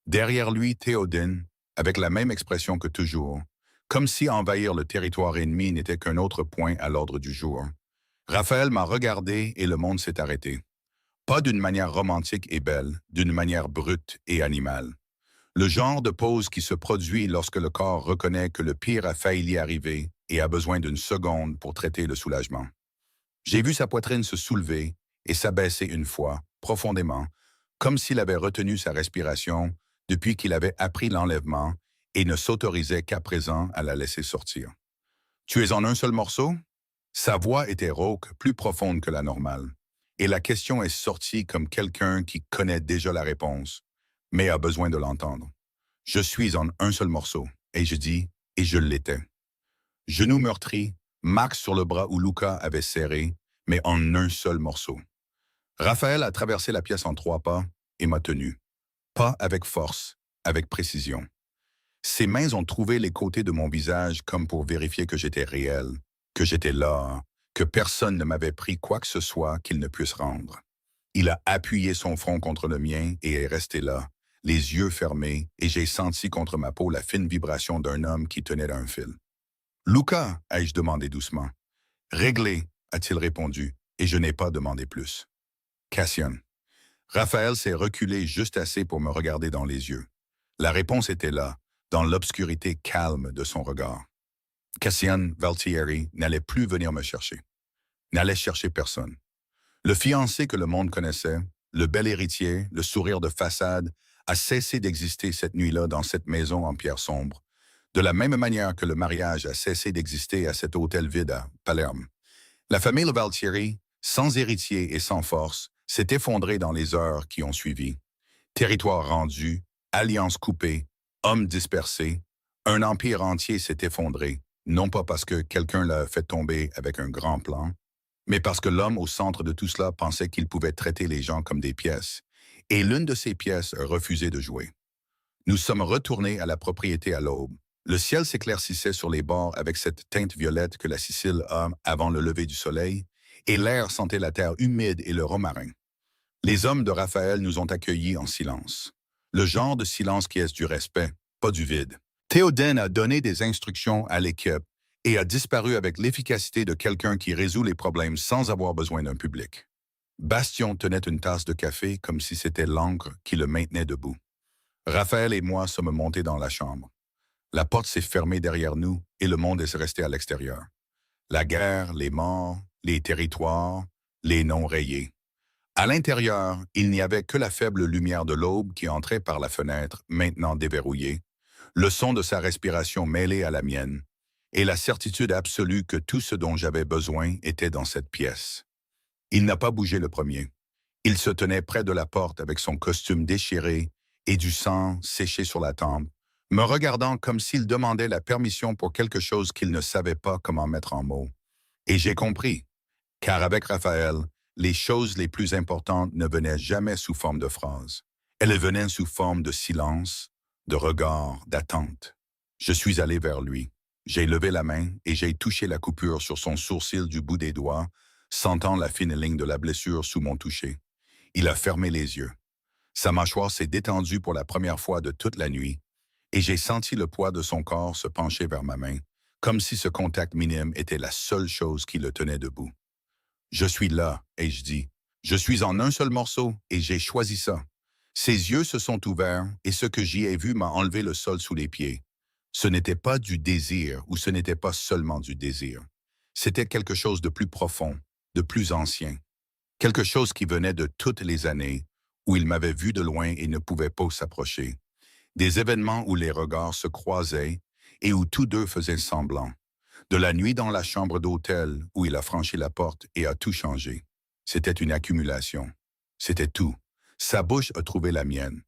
Derrière lui, Théodine, avec la même expression que toujours, comme si envahir le territoire ennemi n'était qu'un autre point à l'ordre du jour. Raphaël m'a regardé et le monde s'est arrêté. Pas d'une manière romantique et belle, d'une manière brute et animale. Le genre de pause qui se produit lorsque le corps reconnaît que le pire a failli y arriver et a besoin d'une seconde pour traiter le soulagement. J'ai vu sa poitrine se soulever et s'abaisser une fois, profondément, comme s'il avait retenu sa respiration depuis qu'il avait appris l'enlèvement et ne s'autorisait qu'à présent à la laisser sortir. « Tu es en un seul morceau ?» Sa voix était rauque, plus profonde que la normale. Et la question est sortie comme quelqu'un qui connaît déjà la réponse, mais a besoin de l'entendre. Je suis en un seul morceau, et je dis, et je l'étais. Genou meurtri, marque sur le bras où Luca avait serré, mais en un seul morceau. Raphaël a traversé la pièce en 3 pas et m'a tenu. Pas avec force, avec précision. Ses mains ont trouvé les côtés de mon visage comme pour vérifier que j'étais réel, que j'étais là, que personne ne m'avait pris quoi que ce soit qu'il ne puisse rendre. Il a appuyé son front contre le mien et est resté là, les yeux fermés, et j'ai senti contre ma peau la fine vibration d'un homme qui tenait un fil. « Luca » ai-je demandé doucement. « Réglé » a-t-il répondu, et je n'ai pas demandé plus. Cassian. Raphaël s'est reculé juste assez pour me regarder dans les yeux. La réponse était là, dans l'obscurité calme de son regard. Cassian Valtieri n'allait plus venir me chercher. N'allait chercher personne. Le fiancé que le monde connaissait, le bel héritier, le sourire de façade, a cessé d'exister cette nuit-là dans cette maison en pierre sombre, de la même manière que le mariage a cessé d'exister à cet hôtel vide à Palerme. La famille Valtieri, sans héritier et sans force, s'est effondrée dans les heures qui ont suivi. Territoire rendu, alliances coupées, hommes dispersés, un empire entier s'est effondré, non pas parce que quelqu'un l'a fait tomber avec un grand plan, mais parce que l'homme au centre de tout cela pensait qu'il pouvait traiter les gens comme des pièces, et l'une de ces pièces a refusé de jouer. Nous sommes retournés à la propriété à l'aube. Le ciel s'éclaircissait sur les bords avec cette teinte violette que la Sicile a avant le lever du soleil, et l'air sentait la terre humide et le romarin. Les hommes de Raphaël nous ont accueillis en silence. Le genre de silence qui est du respect, pas du vide. Théodine a donné des instructions à l'équipe et a disparu avec l'efficacité de quelqu'un qui résout les problèmes sans avoir besoin d'un public. Bastion tenait une tasse de café comme si c'était l'encre qui le maintenait debout. Raphaël et moi sommes montés dans la chambre. La porte s'est fermée derrière nous et le monde est resté à l'extérieur. La guerre, les morts, les territoires, les noms rayés. À l'intérieur, il n'y avait que la faible lumière de l'aube qui entrait par la fenêtre, maintenant déverrouillée, le son de sa respiration mêlé à la mienne, et la certitude absolue que tout ce dont j'avais besoin était dans cette pièce. Il n'a pas bougé le premier. Il se tenait près de la porte avec son costume déchiré et du sang séché sur la tempe, me regardant comme s'il demandait la permission pour quelque chose qu'il ne savait pas comment mettre en mots. Et j'ai compris, car avec Raphaël, les choses les plus importantes ne venaient jamais sous forme de phrases. Elle venait sous forme de silence, de regard, d'attente. Je suis allé vers lui. J'ai levé la main et j'ai touché la coupure sur son sourcil du bout des doigts, sentant la fine ligne de la blessure sous mon toucher. Il a fermé les yeux. Sa mâchoire s'est détendue pour la première fois de toute la nuit, et j'ai senti le poids de son corps se pencher vers ma main, comme si ce contact minime était la seule chose qui le tenait debout. Je suis là, ai-je dit. Je suis en un seul morceau, et j'ai choisi ça. Ses yeux se sont ouverts, et ce que j'y ai vu m'a enlevé le sol sous les pieds. Ce n'était pas du désir, ou ce n'était pas seulement du désir. C'était quelque chose de plus profond, de plus ancien. Quelque chose qui venait de toutes les années, où il m'avait vu de loin et ne pouvait pas s'approcher. Des événements où les regards se croisaient et où tous deux faisaient semblant. De la nuit dans la chambre d'hôtel où il a franchi la porte et a tout changé. C'était une accumulation. C'était tout. Sa bouche a trouvé la mienne.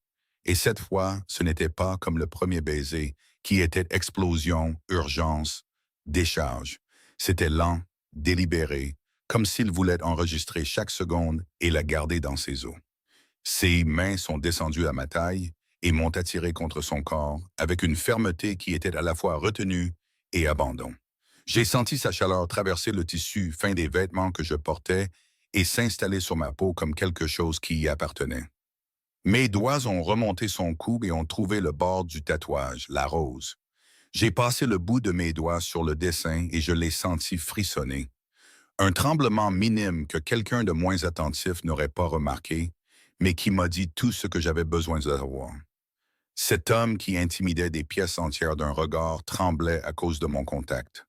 Et cette fois, ce n'était pas comme le premier baiser, qui était explosion, urgence, décharge. C'était lent, délibéré, comme s'il voulait enregistrer chaque seconde et la garder dans ses os. Ses mains sont descendues à ma taille et m'ont attiré contre son corps avec une fermeté qui était à la fois retenue et abandon. J'ai senti sa chaleur traverser le tissu fin des vêtements que je portais et s'installer sur ma peau comme quelque chose qui y appartenait. Mes doigts ont remonté son cou et ont trouvé le bord du tatouage, la rose. J'ai passé le bout de mes doigts sur le dessin et je l'ai senti frissonner. Un tremblement minime que quelqu'un de moins attentif n'aurait pas remarqué, mais qui m'a dit tout ce que j'avais besoin de savoir. Cet homme qui intimidait des pièces entières d'un regard tremblait à cause de mon contact.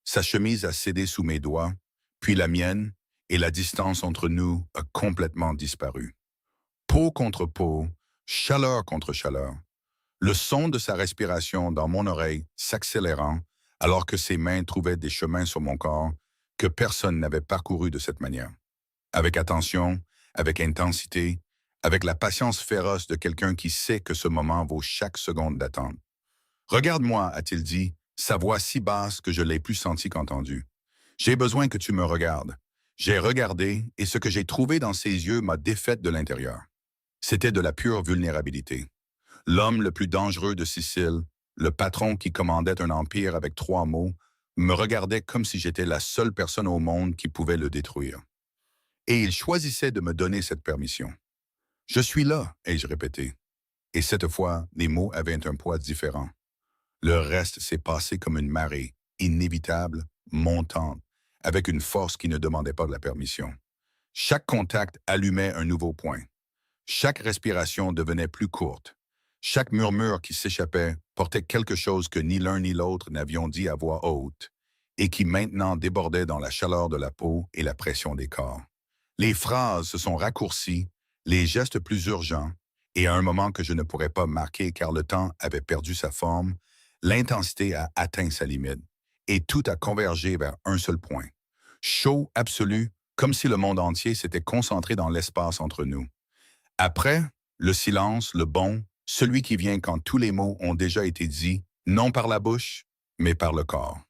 Sa chemise a cédé sous mes doigts, puis la mienne, et la distance entre nous a complètement disparu. Peau contre peau, chaleur contre chaleur. Le son de sa respiration dans mon oreille s'accélérant alors que ses mains trouvaient des chemins sur mon corps que personne n'avait parcouru de cette manière. Avec attention, avec intensité, avec la patience féroce de quelqu'un qui sait que ce moment vaut chaque seconde d'attente. Regarde-moi, a-t-il dit, sa voix si basse que je l'ai plus senti qu'entendu. J'ai besoin que tu me regardes. J'ai regardé et ce que j'ai trouvé dans ses yeux m'a défaite de l'intérieur. C'était de la pure vulnérabilité. L'homme le plus dangereux de Sicile, le patron qui commandait un empire avec 3 mots, me regardait comme si j'étais la seule personne au monde qui pouvait le détruire. Et il choisissait de me donner cette permission. Je suis là, ai-je répété. Et cette fois, les mots avaient un poids différent. Le reste s'est passé comme une marée, inévitable, montante, avec une force qui ne demandait pas de la permission. Chaque contact allumait un nouveau point. Chaque respiration devenait plus courte. Chaque murmure qui s'échappait portait quelque chose que ni l'un ni l'autre n'avions dit à voix haute, et qui maintenant débordait dans la chaleur de la peau et la pression des corps. Les phrases se sont raccourcies, les gestes plus urgents, et à un moment que je ne pourrais pas marquer car le temps avait perdu sa forme, l'intensité a atteint sa limite, et tout a convergé vers un seul point. Chaud, absolu, comme si le monde entier s'était concentré dans l'espace entre nous. Après, le silence, le bon, celui qui vient quand tous les mots ont déjà été dits, non par la bouche, mais par le corps.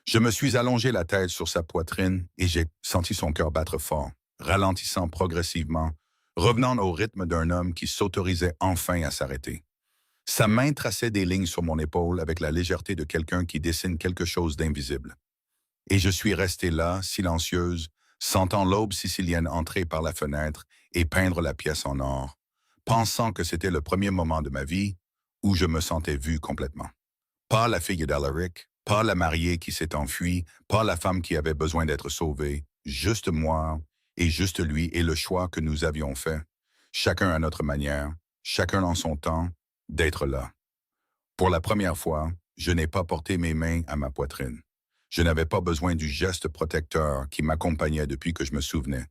Je me suis allongé la tête sur sa poitrine et j'ai senti son cœur battre fort, ralentissant progressivement, revenant au rythme d'un homme qui s'autorisait enfin à s'arrêter. Sa main traçait des lignes sur mon épaule avec la légèreté de quelqu'un qui dessine quelque chose d'invisible. Et je suis restée là, silencieuse, sentant l'aube sicilienne entrer par la fenêtre et peindre la pièce en or, pensant que c'était le premier moment de ma vie où je me sentais vue complètement. Pas la fille d'Alaric, pas la mariée qui s'est enfuie, pas la femme qui avait besoin d'être sauvée, juste moi et juste lui et le choix que nous avions fait, chacun à notre manière, chacun en son temps, d'être là. Pour la première fois, je n'ai pas porté mes mains à ma poitrine. Je n'avais pas besoin du geste protecteur qui m'accompagnait depuis que je me souvenais,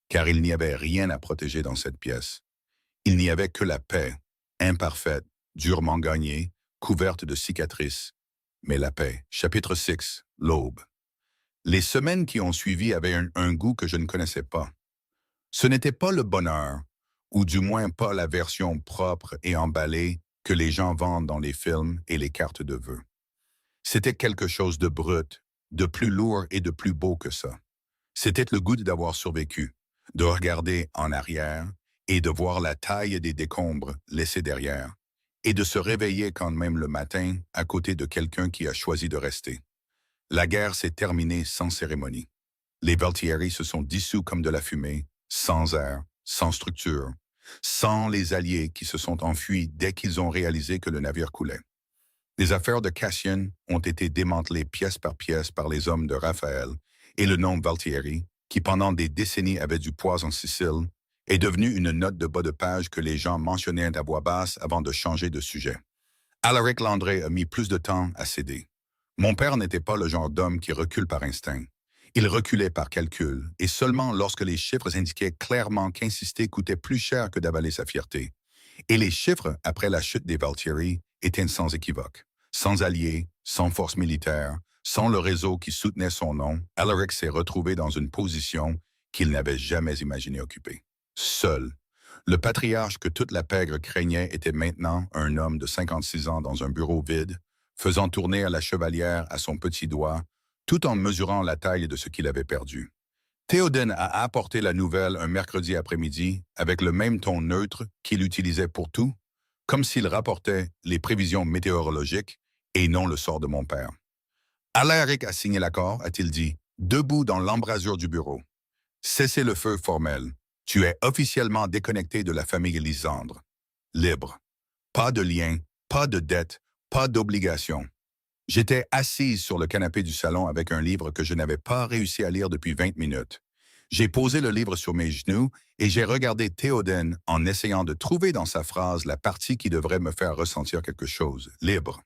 car il n'y avait rien à protéger dans cette pièce. Il n'y avait que la paix, imparfaite, durement gagnée, couverte de cicatrices. Mais la paix. Chapitre 6. L'aube. Les semaines qui ont suivi avaient un goût que je ne connaissais pas. Ce n'était pas le bonheur, ou du moins pas la version propre et emballée que les gens vendent dans les films et les cartes de vœux. C'était quelque chose de brut, de plus lourd et de plus beau que ça. C'était le goût d'avoir survécu, de regarder en arrière et de voir la taille des décombres laissés derrière, et de se réveiller quand même le matin à côté de quelqu'un qui a choisi de rester. La guerre s'est terminée sans cérémonie. Les Valtieri se sont dissous comme de la fumée, sans air, sans structure, sans les alliés qui se sont enfuis dès qu'ils ont réalisé que le navire coulait. Les affaires de Cassian ont été démantelées pièce par les hommes de Raphaël, et le nom Valtieri, qui pendant des décennies avait du poids en Sicile, est devenu une note de bas de page que les gens mentionnaient à voix basse avant de changer de sujet. Alaric Landré a mis plus de temps à céder. Mon père n'était pas le genre d'homme qui recule par instinct. Il reculait par calcul, et seulement lorsque les chiffres indiquaient clairement qu'insister coûtait plus cher que d'avaler sa fierté. Et les chiffres, après la chute des Valtieri, étaient sans équivoque. Sans alliés, sans force militaire, sans le réseau qui soutenait son nom, Alaric s'est retrouvé dans une position qu'il n'avait jamais imaginé occuper. Seul. Le patriarche que toute la pègre craignait était maintenant un homme de 56 ans dans un bureau vide, faisant tourner à la chevalière à son petit doigt, tout en mesurant la taille de ce qu'il avait perdu. Théoden a apporté la nouvelle un mercredi après-midi avec le même ton neutre qu'il utilisait pour tout, comme s'il rapportait les prévisions météorologiques et non le sort de mon père. Alaric a signé l'accord, a-t-il dit, debout dans l'embrasure du bureau. Cessez le feu formel. Tu es officiellement déconnecté de la famille Lysandre. Libre. Pas de lien, pas de dette, pas d'obligation. J'étais assise sur le canapé du salon avec un livre que je n'avais pas réussi à lire depuis 20 minutes. J'ai posé le livre sur mes genoux et j'ai regardé Théoden en essayant de trouver dans sa phrase la partie qui devrait me faire ressentir quelque chose. Libre.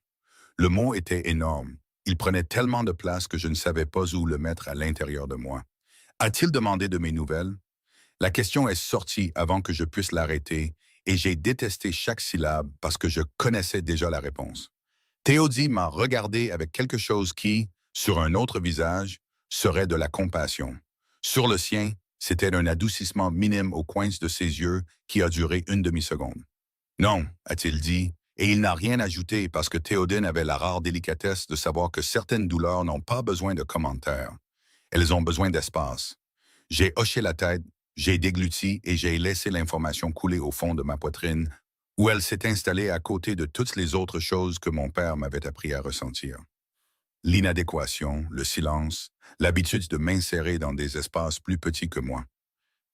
Le mot était énorme. Il prenait tellement de place que je ne savais pas où le mettre à l'intérieur de moi. A-t-il demandé de mes nouvelles? La question est sortie avant que je puisse l'arrêter et j'ai détesté chaque syllabe parce que je connaissais déjà la réponse. Théodie m'a regardé avec quelque chose qui, sur un autre visage, serait de la compassion. Sur le sien, c'était un adoucissement minime au coin de ses yeux qui a duré une demi-seconde. Non, a-t-il dit, et il n'a rien ajouté parce que Théodine avait la rare délicatesse de savoir que certaines douleurs n'ont pas besoin de commentaires. Elles ont besoin d'espace. J'ai hoché la tête, j'ai dégluti et j'ai laissé l'information couler au fond de ma poitrine, où elle s'est installée à côté de toutes les autres choses que mon père m'avait appris à ressentir. L'inadéquation, le silence, l'habitude de m'insérer dans des espaces plus petits que moi.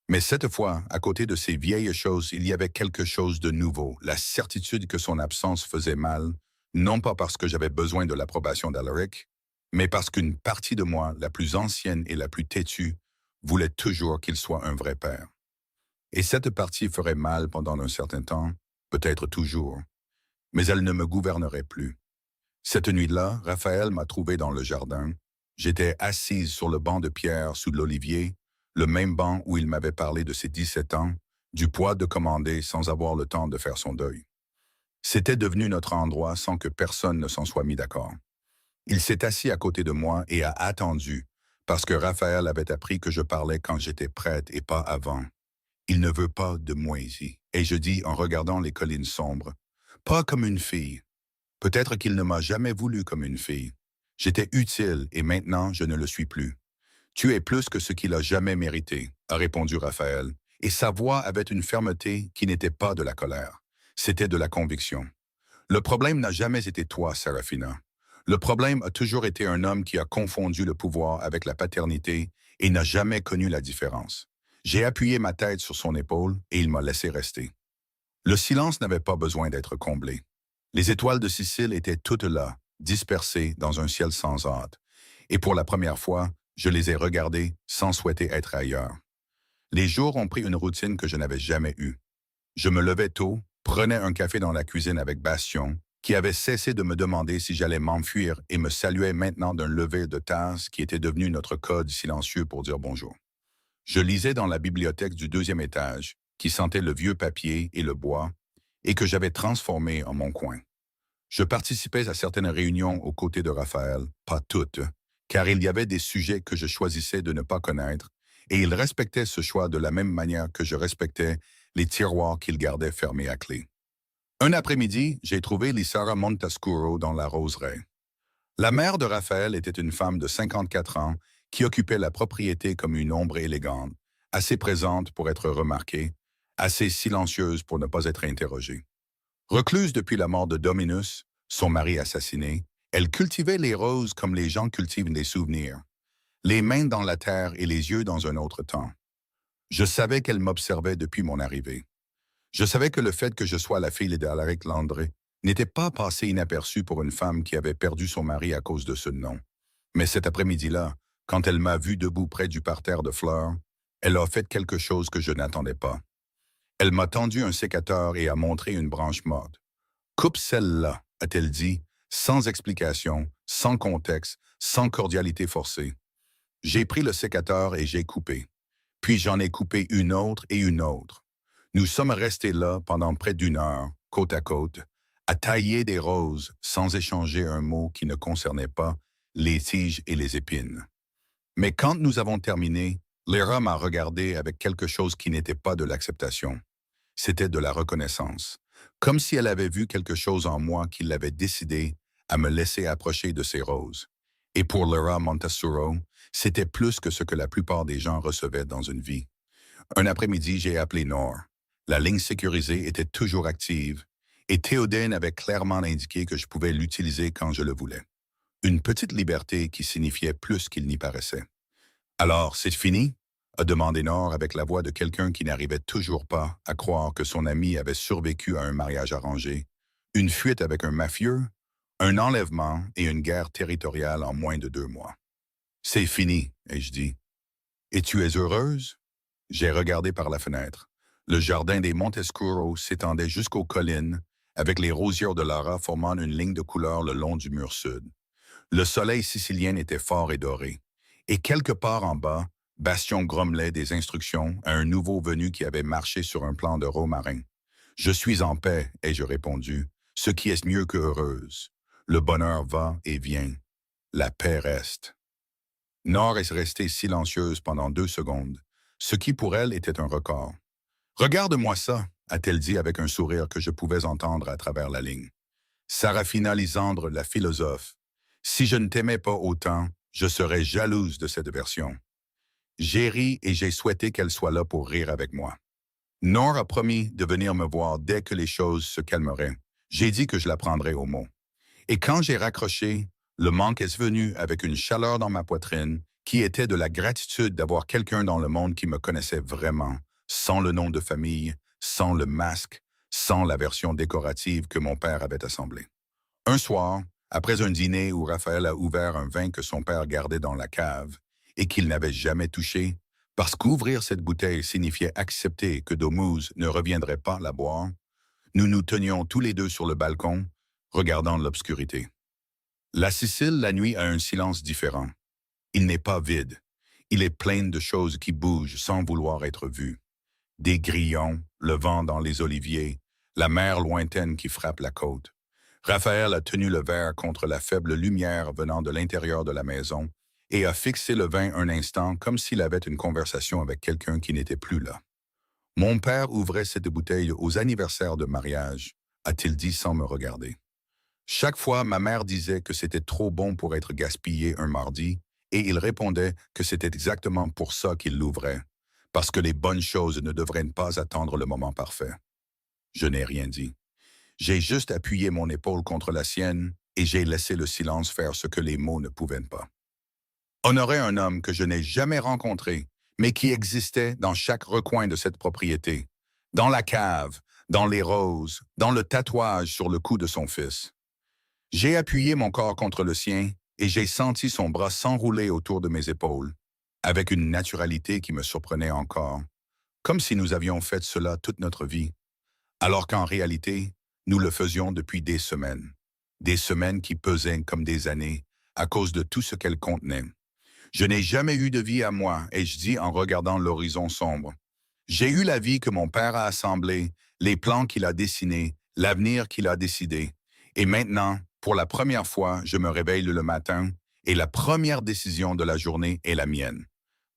Mais cette fois, à côté de ces vieilles choses, il y avait quelque chose de nouveau, la certitude que son absence faisait mal, non pas parce que j'avais besoin de l'approbation d'Alaric, mais parce qu'une partie de moi, la plus ancienne et la plus têtue, voulait toujours qu'il soit un vrai père. Et cette partie ferait mal pendant un certain temps, peut-être toujours, mais elle ne me gouvernerait plus. Cette nuit-là, Raphaël m'a trouvé dans le jardin. J'étais assise sur le banc de pierre sous l'olivier, le même banc où il m'avait parlé de ses 17 ans, du poids de commander sans avoir le temps de faire son deuil. C'était devenu notre endroit sans que personne ne s'en soit mis d'accord. Il s'est assis à côté de moi et a attendu, parce que Raphaël avait appris que je parlais quand j'étais prête et pas avant. Il ne veut pas de moi ici. Et je dis en regardant les collines sombres, pas comme une fille. Peut-être qu'il ne m'a jamais voulu comme une fille. J'étais utile et maintenant je ne le suis plus. Tu es plus que ce qu'il a jamais mérité, a répondu Raphaël, et sa voix avait une fermeté qui n'était pas de la colère. C'était de la conviction. Le problème n'a jamais été toi, Serafina. Le problème a toujours été un homme qui a confondu le pouvoir avec la paternité et n'a jamais connu la différence. J'ai appuyé ma tête sur son épaule et il m'a laissé rester. Le silence n'avait pas besoin d'être comblé. Les étoiles de Sicile étaient toutes là, dispersées dans un ciel sans hâte. Et pour la première fois, je les ai regardées sans souhaiter être ailleurs. Les jours ont pris une routine que je n'avais jamais eue. Je me levais tôt, prenais un café dans la cuisine avec Bastion, qui avait cessé de me demander si j'allais m'enfuir et me saluait maintenant d'un lever de tasse qui était devenu notre code silencieux pour dire bonjour. Je lisais dans la bibliothèque du 2e étage, qui sentait le vieux papier et le bois, et que j'avais transformé en mon coin. Je participais à certaines réunions aux côtés de Raphaël, pas toutes, car il y avait des sujets que je choisissais de ne pas connaître, et il respectait ce choix de la même manière que je respectais les tiroirs qu'il gardait fermés à clé. Un après-midi, j'ai trouvé Lissara Montascuro dans la roseraie. La mère de Raphaël était une femme de 54 ans qui occupait la propriété comme une ombre élégante, assez présente pour être remarquée, assez silencieuse pour ne pas être interrogée. Recluse depuis la mort de Dominus, son mari assassiné, elle cultivait les roses comme les gens cultivent des souvenirs, les mains dans la terre et les yeux dans un autre temps. Je savais qu'elle m'observait depuis mon arrivée. Je savais que le fait que je sois la fille d'Alaric Landré n'était pas passé inaperçu pour une femme qui avait perdu son mari à cause de ce nom. Mais cet après-midi-là, quand elle m'a vu debout près du parterre de fleurs, elle a fait quelque chose que je n'attendais pas. Elle m'a tendu un sécateur et a montré une branche morte. Coupe celle-là, a-t-elle dit, sans explication, sans contexte, sans cordialité forcée. J'ai pris le sécateur et j'ai coupé. Puis j'en ai coupé une autre et une autre. Nous sommes restés là pendant près d'une heure, côte à côte, à tailler des roses sans échanger un mot qui ne concernait pas les tiges et les épines. Mais quand nous avons terminé, Lyra m'a regardé avec quelque chose qui n'était pas de l'acceptation. C'était de la reconnaissance, comme si elle avait vu quelque chose en moi qui l'avait décidé à me laisser approcher de ces roses. Et pour Lyra Montasuro, c'était plus que ce que la plupart des gens recevaient dans une vie. Un après-midi, j'ai appelé Nor. La ligne sécurisée était toujours active, et Théodène avait clairement indiqué que je pouvais l'utiliser quand je le voulais. Une petite liberté qui signifiait plus qu'il n'y paraissait. Alors, c'est fini? A demandé Nor avec la voix de quelqu'un qui n'arrivait toujours pas à croire que son ami avait survécu à un mariage arrangé, une fuite avec un mafieux, un enlèvement et une guerre territoriale en moins de 2 mois. C'est fini, ai-je dit. Et tu es heureuse? J'ai regardé par la fenêtre. Le jardin des Montescuro s'étendait jusqu'aux collines, avec les rosiers de Lara formant une ligne de couleur le long du mur sud. Le soleil sicilien était fort et doré. Et quelque part en bas, Bastion grommelait des instructions à un nouveau venu qui avait marché sur un plan de romarin. « Je suis en paix », ai-je répondu, « ce qui est mieux que heureuse. Le bonheur va et vient. La paix reste. » Nor est restée silencieuse pendant 2 secondes, ce qui pour elle était un record. « Regarde-moi ça », a-t-elle dit avec un sourire que je pouvais entendre à travers la ligne. Sarafina Lisandre, la philosophe. Si je ne t'aimais pas autant, je serais jalouse de cette version. J'ai ri et j'ai souhaité qu'elle soit là pour rire avec moi. Nor a promis de venir me voir dès que les choses se calmeraient. J'ai dit que je la prendrais au mot. Et quand j'ai raccroché, le manque est venu avec une chaleur dans ma poitrine qui était de la gratitude d'avoir quelqu'un dans le monde qui me connaissait vraiment, sans le nom de famille, sans le masque, sans la version décorative que mon père avait assemblée. Un soir, après un dîner où Raphaël a ouvert un vin que son père gardait dans la cave et qu'il n'avait jamais touché, parce qu'ouvrir cette bouteille signifiait accepter que Domouze ne reviendrait pas la boire, nous nous tenions tous les deux sur le balcon, regardant l'obscurité. La Sicile, la nuit, a un silence différent. Il n'est pas vide. Il est plein de choses qui bougent sans vouloir être vues. Des grillons, le vent dans les oliviers, la mer lointaine qui frappe la côte. Raphaël a tenu le verre contre la faible lumière venant de l'intérieur de la maison et a fixé le vin un instant comme s'il avait une conversation avec quelqu'un qui n'était plus là. Mon père ouvrait cette bouteille aux anniversaires de mariage, a-t-il dit sans me regarder. Chaque fois, ma mère disait que c'était trop bon pour être gaspillé un mardi, et il répondait que c'était exactement pour ça qu'il l'ouvrait, parce que les bonnes choses ne devraient pas attendre le moment parfait. Je n'ai rien dit. J'ai juste appuyé mon épaule contre la sienne et j'ai laissé le silence faire ce que les mots ne pouvaient pas. Honorer un homme que je n'ai jamais rencontré, mais qui existait dans chaque recoin de cette propriété, dans la cave, dans les roses, dans le tatouage sur le cou de son fils. J'ai appuyé mon corps contre le sien et j'ai senti son bras s'enrouler autour de mes épaules, avec une naturalité qui me surprenait encore, comme si nous avions fait cela toute notre vie, alors qu'en réalité, nous le faisions depuis des semaines qui pesaient comme des années à cause de tout ce qu'elles contenaient. Je n'ai jamais eu de vie à moi, ai-je dit en regardant l'horizon sombre. J'ai eu la vie que mon père a assemblée, les plans qu'il a dessinés, l'avenir qu'il a décidé. Et maintenant, pour la première fois, je me réveille le matin et la première décision de la journée est la mienne.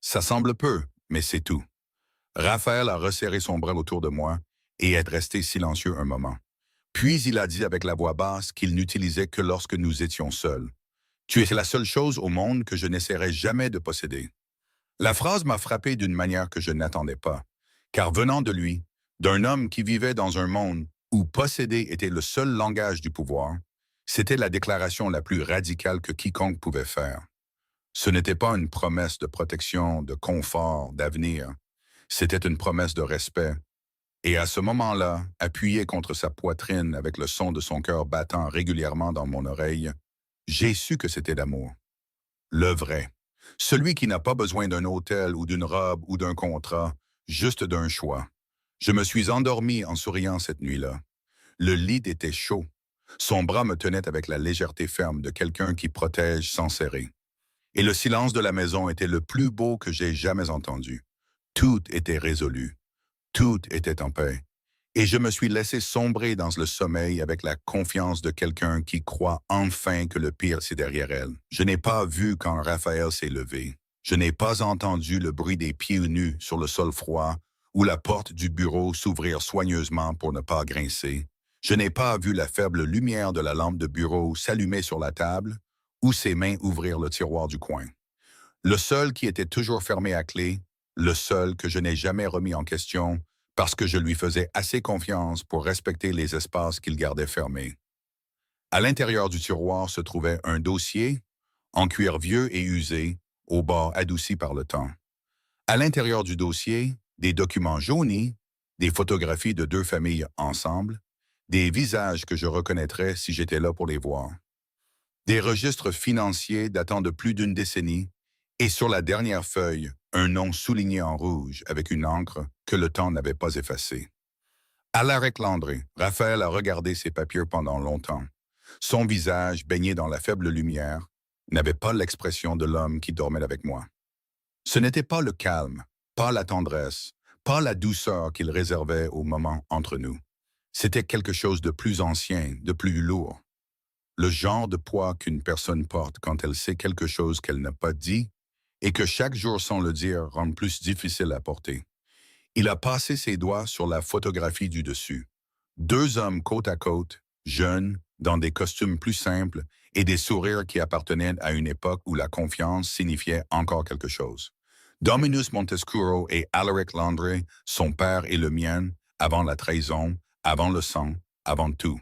Ça semble peu, mais c'est tout. Raphaël a resserré son bras autour de moi et est resté silencieux un moment. Puis il a dit avec la voix basse qu'il n'utilisait que lorsque nous étions seuls. « Tu es la seule chose au monde que je n'essaierai jamais de posséder. » La phrase m'a frappé d'une manière que je n'attendais pas, car venant de lui, d'un homme qui vivait dans un monde où posséder était le seul langage du pouvoir. C'était la déclaration la plus radicale que quiconque pouvait faire. Ce n'était pas une promesse de protection, de confort, d'avenir. C'était une promesse de respect. Et à ce moment-là, appuyé contre sa poitrine avec le son de son cœur battant régulièrement dans mon oreille, j'ai su que c'était l'amour. Le vrai. Celui qui n'a pas besoin d'un hôtel ou d'une robe ou d'un contrat, juste d'un choix. Je me suis endormi en souriant cette nuit-là. Le lit était chaud. Son bras me tenait avec la légèreté ferme de quelqu'un qui protège sans serrer. Et le silence de la maison était le plus beau que j'ai jamais entendu. Tout était résolu. Tout était en paix. Et je me suis laissé sombrer dans le sommeil avec la confiance de quelqu'un qui croit enfin que le pire, c'est derrière elle. Je n'ai pas vu quand Raphaël s'est levé. Je n'ai pas entendu le bruit des pieds nus sur le sol froid ou la porte du bureau s'ouvrir soigneusement pour ne pas grincer. Je n'ai pas vu la faible lumière de la lampe de bureau s'allumer sur la table ou ses mains ouvrir le tiroir du coin. Le seul qui était toujours fermé à clé, le seul que je n'ai jamais remis en question, parce que je lui faisais assez confiance pour respecter les espaces qu'il gardait fermés. À l'intérieur du tiroir se trouvait un dossier, en cuir vieux et usé, au bord adouci par le temps. À l'intérieur du dossier, des documents jaunis, des photographies de deux familles ensemble, des visages que je reconnaîtrais si j'étais là pour les voir. Des registres financiers datant de plus d'une décennie, et sur la dernière feuille, un nom souligné en rouge avec une encre que le temps n'avait pas effacée. Alaric Landry, Raphaël a regardé ses papiers pendant longtemps. Son visage, baigné dans la faible lumière, n'avait pas l'expression de l'homme qui dormait avec moi. Ce n'était pas le calme, pas la tendresse, pas la douceur qu'il réservait au moment entre nous. C'était quelque chose de plus ancien, de plus lourd. Le genre de poids qu'une personne porte quand elle sait quelque chose qu'elle n'a pas dit et que chaque jour sans le dire rend plus difficile à porter. Il a passé ses doigts sur la photographie du dessus. Deux hommes côte à côte, jeunes, dans des costumes plus simples et des sourires qui appartenaient à une époque où la confiance signifiait encore quelque chose. Dominus Montescuro et Alaric Landry, son père et le mien, avant la trahison, avant le sang, avant tout.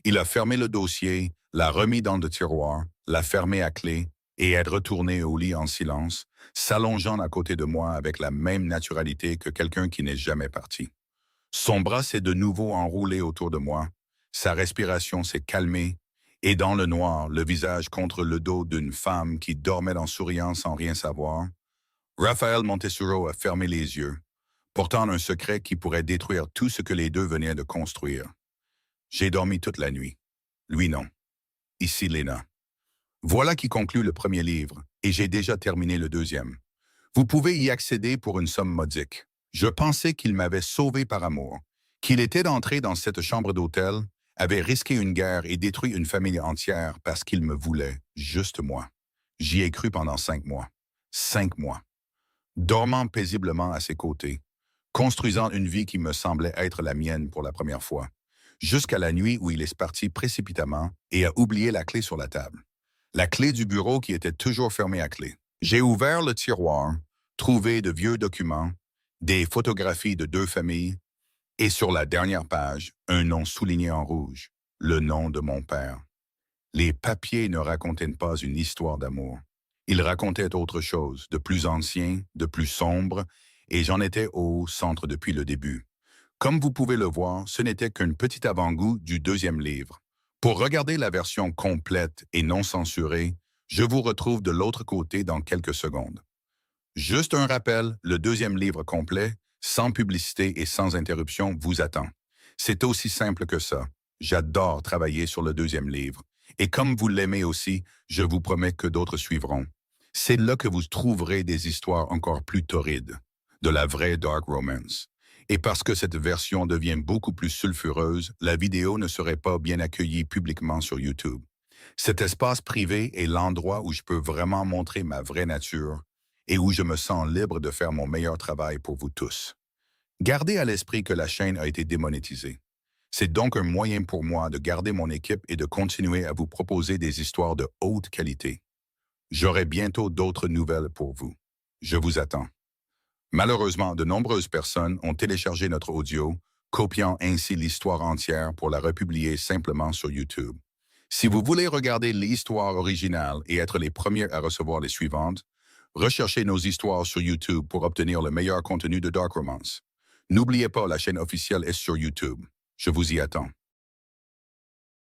Il a fermé le dossier, l'a remis dans le tiroir, l'a fermé à clé et est retourné au lit en silence, s'allongeant à côté de moi avec la même naturalité que quelqu'un qui n'est jamais parti. Son bras s'est de nouveau enroulé autour de moi, sa respiration s'est calmée, et dans le noir, le visage contre le dos d'une femme qui dormait en souriant sans rien savoir, Raphaël Montesuro a fermé les yeux, portant un secret qui pourrait détruire tout ce que les deux venaient de construire. J'ai dormi toute la nuit. Lui non. Ici Léna. Voilà qui conclut le premier livre, et j'ai déjà terminé le deuxième. Vous pouvez y accéder pour une somme modique. Je pensais qu'il m'avait sauvé par amour, qu'il était entré dans cette chambre d'hôtel, avait risqué une guerre et détruit une famille entière parce qu'il me voulait, juste moi. J'y ai cru pendant 5 mois. 5 mois. Dormant paisiblement à ses côtés, construisant une vie qui me semblait être la mienne pour la première fois, jusqu'à la nuit où il est parti précipitamment et a oublié la clé sur la table. La clé du bureau qui était toujours fermée à clé. J'ai ouvert le tiroir, trouvé de vieux documents, des photographies de deux familles, et sur la dernière page, un nom souligné en rouge, le nom de mon père. Les papiers ne racontaient pas une histoire d'amour. Ils racontaient autre chose, de plus ancien, de plus sombre, et j'en étais au centre depuis le début. Comme vous pouvez le voir, ce n'était qu'un petit avant-goût du deuxième livre. Pour regarder la version complète et non censurée, je vous retrouve de l'autre côté dans quelques secondes. Juste un rappel, le deuxième livre complet, sans publicité et sans interruption, vous attend. C'est aussi simple que ça. J'adore travailler sur le deuxième livre. Et comme vous l'aimez aussi, je vous promets que d'autres suivront. C'est là que vous trouverez des histoires encore plus torrides, de la vraie dark romance. Et parce que cette version devient beaucoup plus sulfureuse, la vidéo ne serait pas bien accueillie publiquement sur YouTube. Cet espace privé est l'endroit où je peux vraiment montrer ma vraie nature et où je me sens libre de faire mon meilleur travail pour vous tous. Gardez à l'esprit que la chaîne a été démonétisée. C'est donc un moyen pour moi de garder mon équipe et de continuer à vous proposer des histoires de haute qualité. J'aurai bientôt d'autres nouvelles pour vous. Je vous attends. Malheureusement, de nombreuses personnes ont téléchargé notre audio copiant ainsi l'histoire entière pour la republier simplement sur YouTube. Si vous voulez regarder l'histoire originale et être les premiers à recevoir les suivantes, recherchez nos histoires sur YouTube pour obtenir le meilleur contenu de Dark Romance. N'oubliez pas, la chaîne officielle est sur YouTube. Je vous y attends.